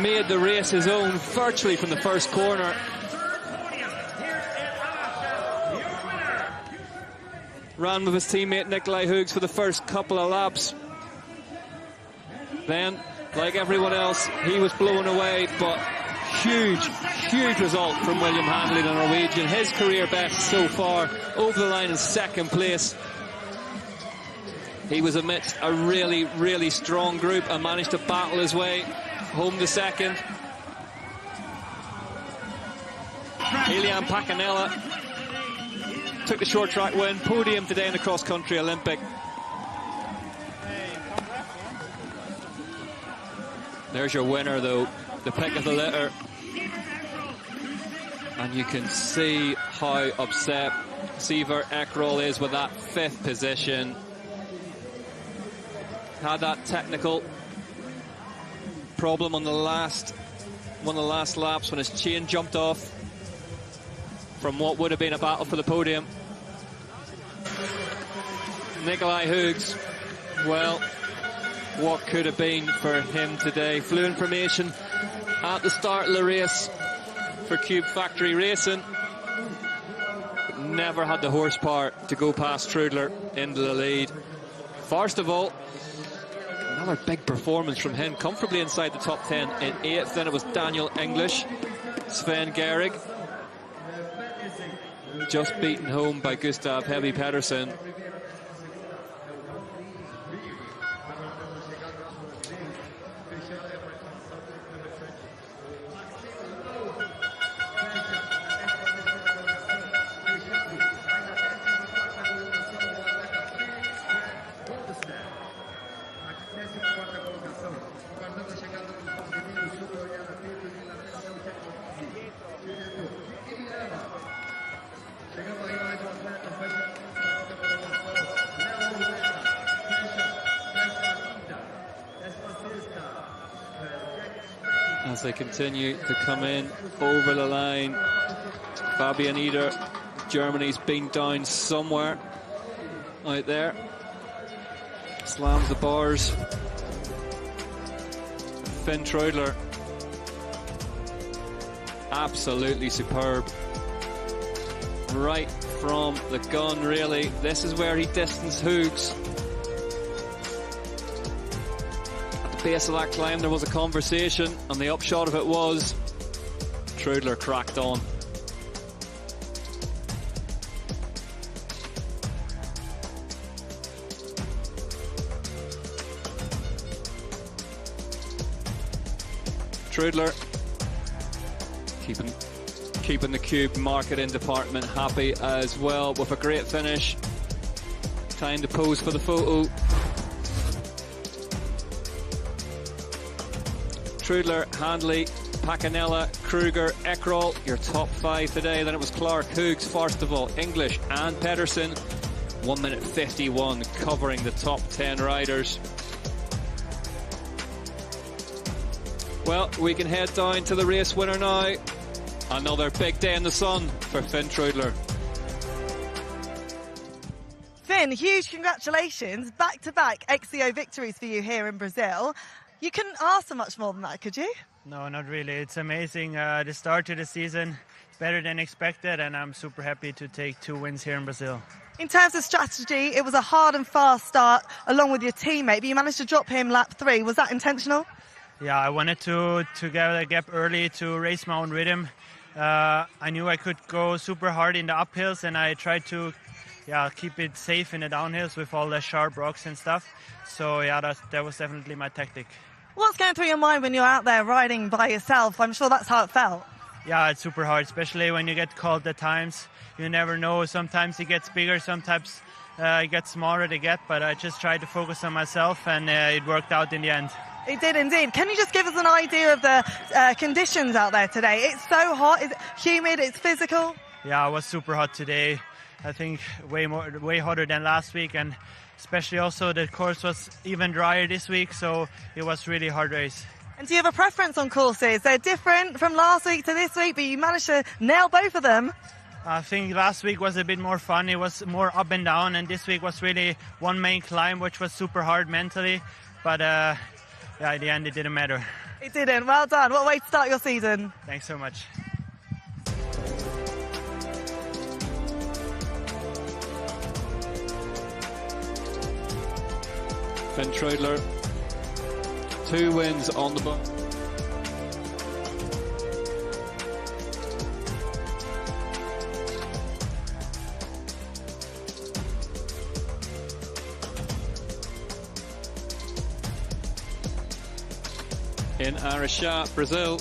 Made the race his own virtually from the first corner. Ran with his teammate Nikolai Hughes for the first couple of laps. Then, like everyone else, he was blown away, but huge result from William Handley, the Norwegian. His career best so far, over the line in second place. He was amidst a really strong group and managed to battle his way home to second. Elian Pacanella took the short track win, podium today in the cross-country Olympic. There's your winner, though, the pick of the litter. And you can see how upset Siver Ekroll is with that 5th position. Had that technical problem on one of the last laps when his chain jumped off from what would have been a battle for the podium. Nikolai Hughes, well, what could have been for him today. Flew information at the start of the race for Cube Factory Racing. Never had the horsepower to go past Trudler into the lead. First of all, another big performance from him, comfortably inside the top 10 in 8th. Then it was Daniel English, Sven Gehrig, just beaten home by Gustav Heavy Pedersen. they continue to come in over the line. Fabian Eder, Germany's been down somewhere out there. Slams the bars. Finn Troudler, absolutely superb. Right from the gun, really. This is where he distanced Hoogs. At the base of that climb, there was a conversation, and the upshot of it was Troudler cracked on. Troudler keeping the cube marketing department happy as well with a great finish. Time to pose for the photo. Troudler, Handley, Pacanella, Kruger, Eckrall, your top 5 today. Then it was Clark, Hoogs, Forstival, English and Pedersen. 1 minute 51 covering the top 10 riders. Well, we can head down to the race winner now. Another big day in the sun for Finn Troudler. Finn, huge congratulations. Back-to-back XCO victories for you here in Brazil. You couldn't ask for much more than that, could you? No, not really. It's amazing. The start to the season, better than expected, and I'm super happy to take 2 wins here in Brazil. In terms of strategy, it was a hard and fast start along with your teammate, but you managed to drop him lap 3. Was that intentional? Yeah, I wanted to get a gap early to race my own rhythm. I knew I could go super hard in the uphills, and I tried to keep it safe in the downhills with all the sharp rocks and stuff. So yeah, that was definitely my tactic. What's going through your mind when you're out there riding by yourself? I'm sure that's how it felt. Yeah, it's super hard, especially when you get called at times. You never know. Sometimes it gets bigger, sometimes it gets smaller to get, but I just tried to focus on myself, and it worked out in the end. It did indeed. Can you just give us an idea of the conditions out there today? It's so hot, it's humid, it's physical. Yeah, it was super hot today. I think way hotter than last week, and especially also the course was even drier this week, so it was really hard race. And do you have a preference on courses? They're different from last week to this week, but you managed to nail both of them. I think last week was a bit more fun. It was more up and down, and this week was really one main climb, which was super hard mentally, but yeah, in the end, it didn't matter. It didn't. Well done. What a way to start your season. Thanks so much. Finn Troudler, 2 wins on the book. In Araxá, Brazil.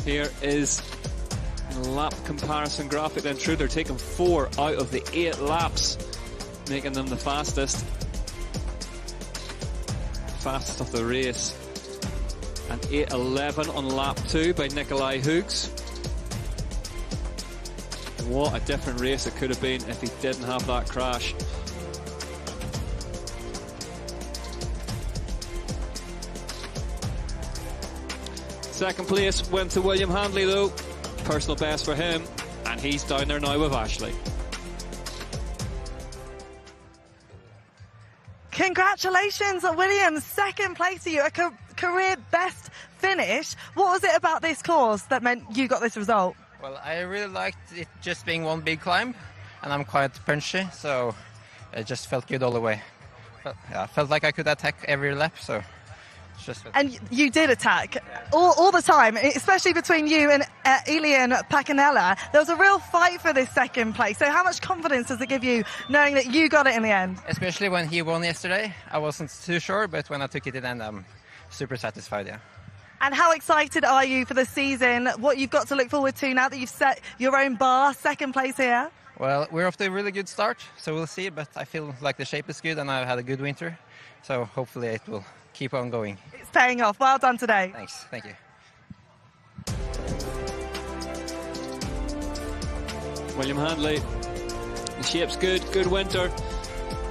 Here is the lap comparison graphic. Then Troudler taking 4 out of the 8 laps, making them the fastest of the race. And 8:11 on lap 2 by Nikolai Hoogs. What a different race it could have been if he didn't have that crash. Second place went to William Handley though. Personal best for him, and he's down there now with Ashley. Congratulations, William. Second place for you, a career best finish. What was it about this course that meant you got this result? Well, I really liked it just being one big climb, and I'm quite punchy, so it just felt good all the way. I felt like I could attack every lap, so... And you did attack all the time, especially between you and Elian Pacanella. There was a real fight for this second place. So how much confidence does it give you knowing that you got it in the end? Especially when he won yesterday. I wasn't too sure, but when I took it in the end, I'm super satisfied, yeah. And how excited are you for the season? What you've got to look forward to now that you've set your own bar, second place here? Well, we're off to a really good start, so we'll see. But I feel like the shape is good, and I've had a good winter. So hopefully it will keep on going. It's paying off. Well done today. Thanks. Thank you. William Handley, the shape's good winter.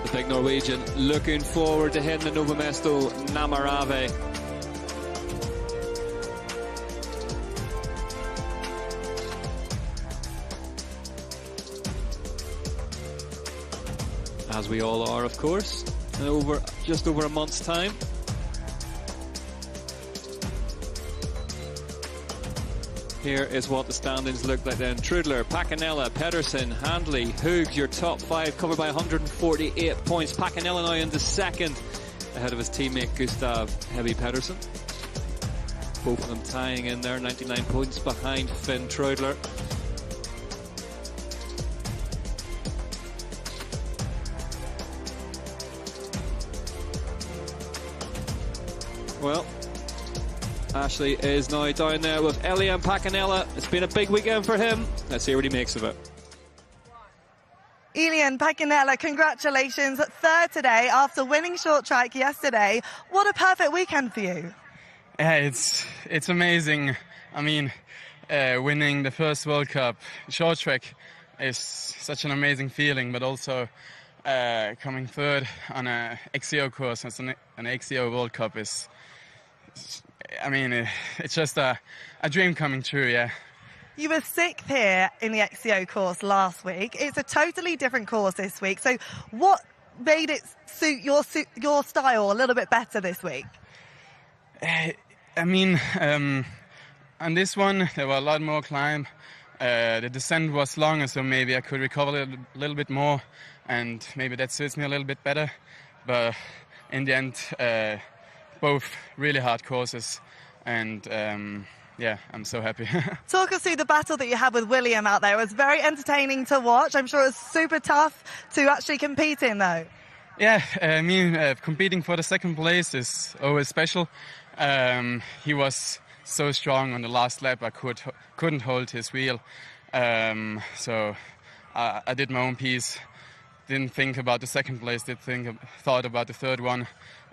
The big Norwegian looking forward to hitting the Nova Mesto Namarave. As we all are, of course, in just over a month's time. Here is what the standings look like then. Trudler, Pacanella, Pedersen, Handley, Hoogs, your top 5 covered by 148 points. Pacanella now into second, ahead of his teammate Gustav Heavy Pedersen. Both of them tying in there, 99 points behind Finn Trudler. Well, Ashley is now down there with Elian Pacanella. It's been a big weekend for him. Let's see what he makes of it. Elian Pacanella, congratulations. Third today after winning short track yesterday. What a perfect weekend for you. Yeah, it's amazing. I mean, winning the first World Cup short track is such an amazing feeling, but also coming third on a XCO course as an XCO World Cup is, I mean, it's just a dream coming true, yeah. You were 6th here in the XCO course last week. It's a totally different course this week. So what made it suit your style a little bit better this week? I mean, on this one, there were a lot more climb. The descent was longer, so maybe I could recover a little bit more, and maybe that suits me a little bit better. But in the end, both really hard courses, and yeah, I'm so happy. Talk us through the battle that you had with William out there. It was very entertaining to watch. I'm sure it was super tough to actually compete in, though. Yeah, I mean, competing for the second place is always special. He was so strong on the last lap, I couldn't hold his wheel. So I did my own piece. Didn't think about the second place, thought about the third one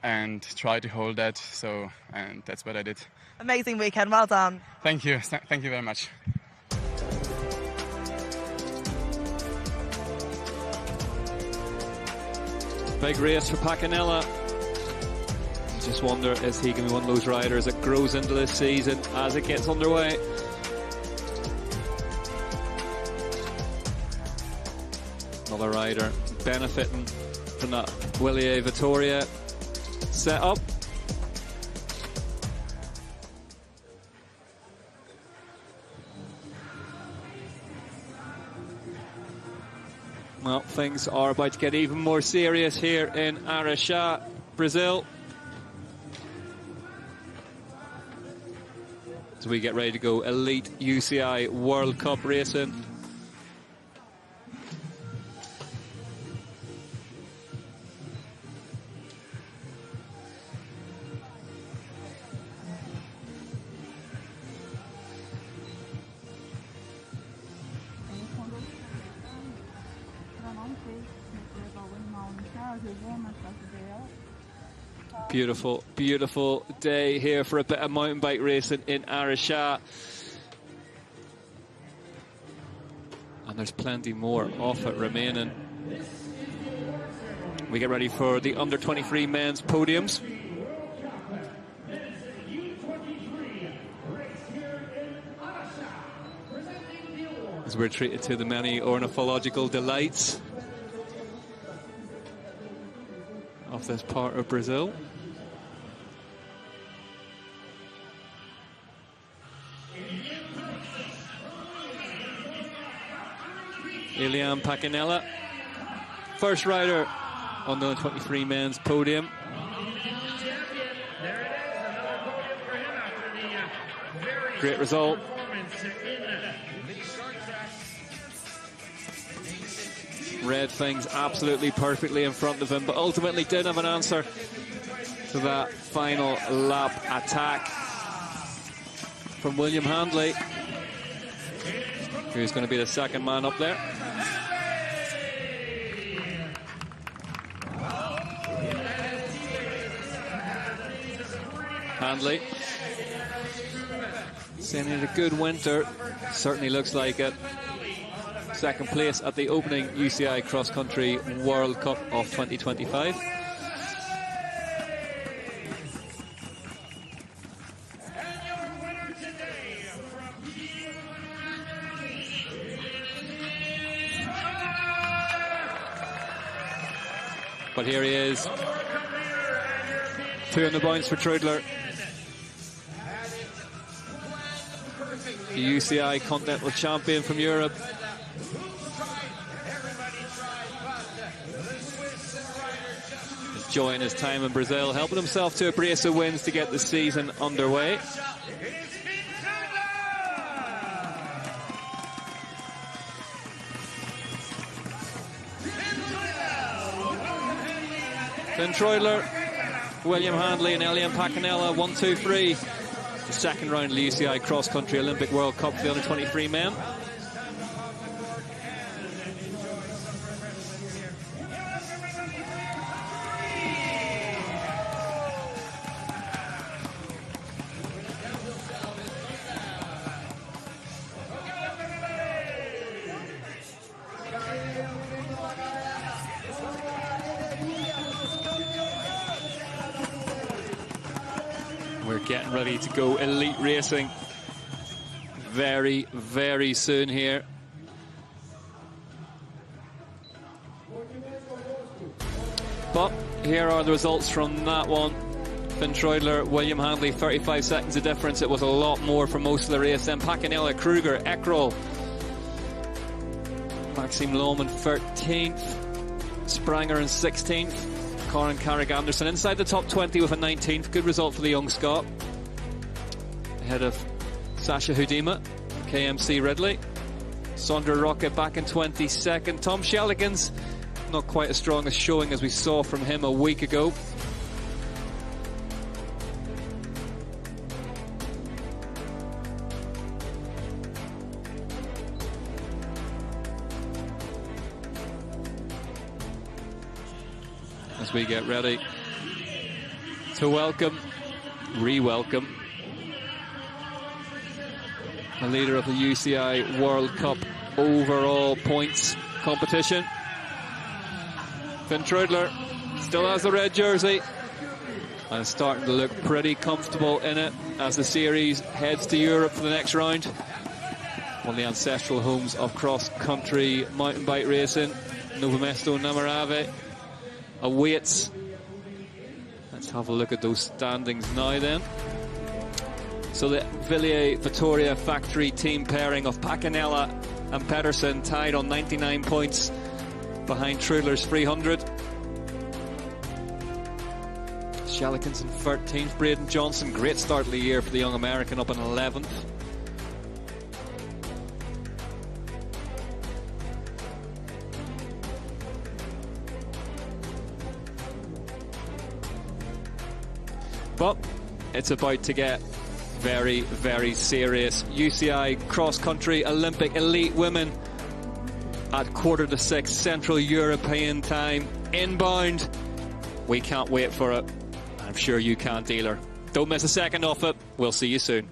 and tried to hold that. So, and that's what I did. Amazing weekend, well done. Thank you very much. Big race for Pacanella. Just wonder, is he going to be one of those riders that grows into this season as it gets underway? Another rider benefiting from that Willie Vittoria setup. Well, things are about to get even more serious here in Araxá, Brazil. As we get ready to go elite UCI World Cup racing. Beautiful, beautiful day here for a bit of mountain bike racing in Araxá. And there's plenty more off it remaining. We get ready for the under-23 men's podiums. As we're treated to the many ornithological delights of this part of Brazil. Elian Pacanella, first rider on the 23 men's podium. Great result. Read things absolutely perfectly in front of him, but ultimately didn't have an answer to that final lap attack from William Handley, who's going to be the second man up there. Handley saying he had a good winter. Certainly looks like it. second place at the opening UCI Cross Country World Cup of 2025. But here he is, 2 on the bounce for Trudler. The UCI Continental Champion from Europe. Enjoying his time in Brazil, helping himself to a brace of wins to get the season underway. Finn Troidler, William Handley and Elian Pacanella, 1, 2, 3. The second round of the UCI Cross Country Olympic World Cup for the under 23 men. We're getting ready to go elite racing very, very soon here. But here are the results from that one. Finn Troidler, William Handley, 35 seconds of difference. It was a lot more for most of the race. Then Pacanella, Kruger, Eckrol, Maxime Lohmann 13th, Spranger in 16th. Corin Carrick-Anderson inside the top 20 with a 19th. Good result for the young Scot. Ahead of Sasha Hudima, KMC Ridley. Sondra Rocket back in 22nd. Tom Shelligans, not quite as strong a showing as we saw from him a week ago. As we get ready to welcome, re-welcome, the leader of the UCI World Cup overall points competition. Finn Troidler still has the red jersey and is starting to look pretty comfortable in it as the series heads to Europe for the next round. One of the ancestral homes of cross-country mountain bike racing, Novo Mesto Namarave awaits. Let's have a look at those standings now then. So the Villiers Vittoria factory team pairing of Pacanella and Pedersen tied on 99 points behind Trudler's 300. Shellikins in 13th. Braden Johnson, great start of the year for the young American, up in 11th. But it's about to get very, very serious. UCI cross-country Olympic elite women at 5:45 Central European time, inbound. We can't wait for it. I'm sure you can't either. Don't miss a second of it. We'll see you soon.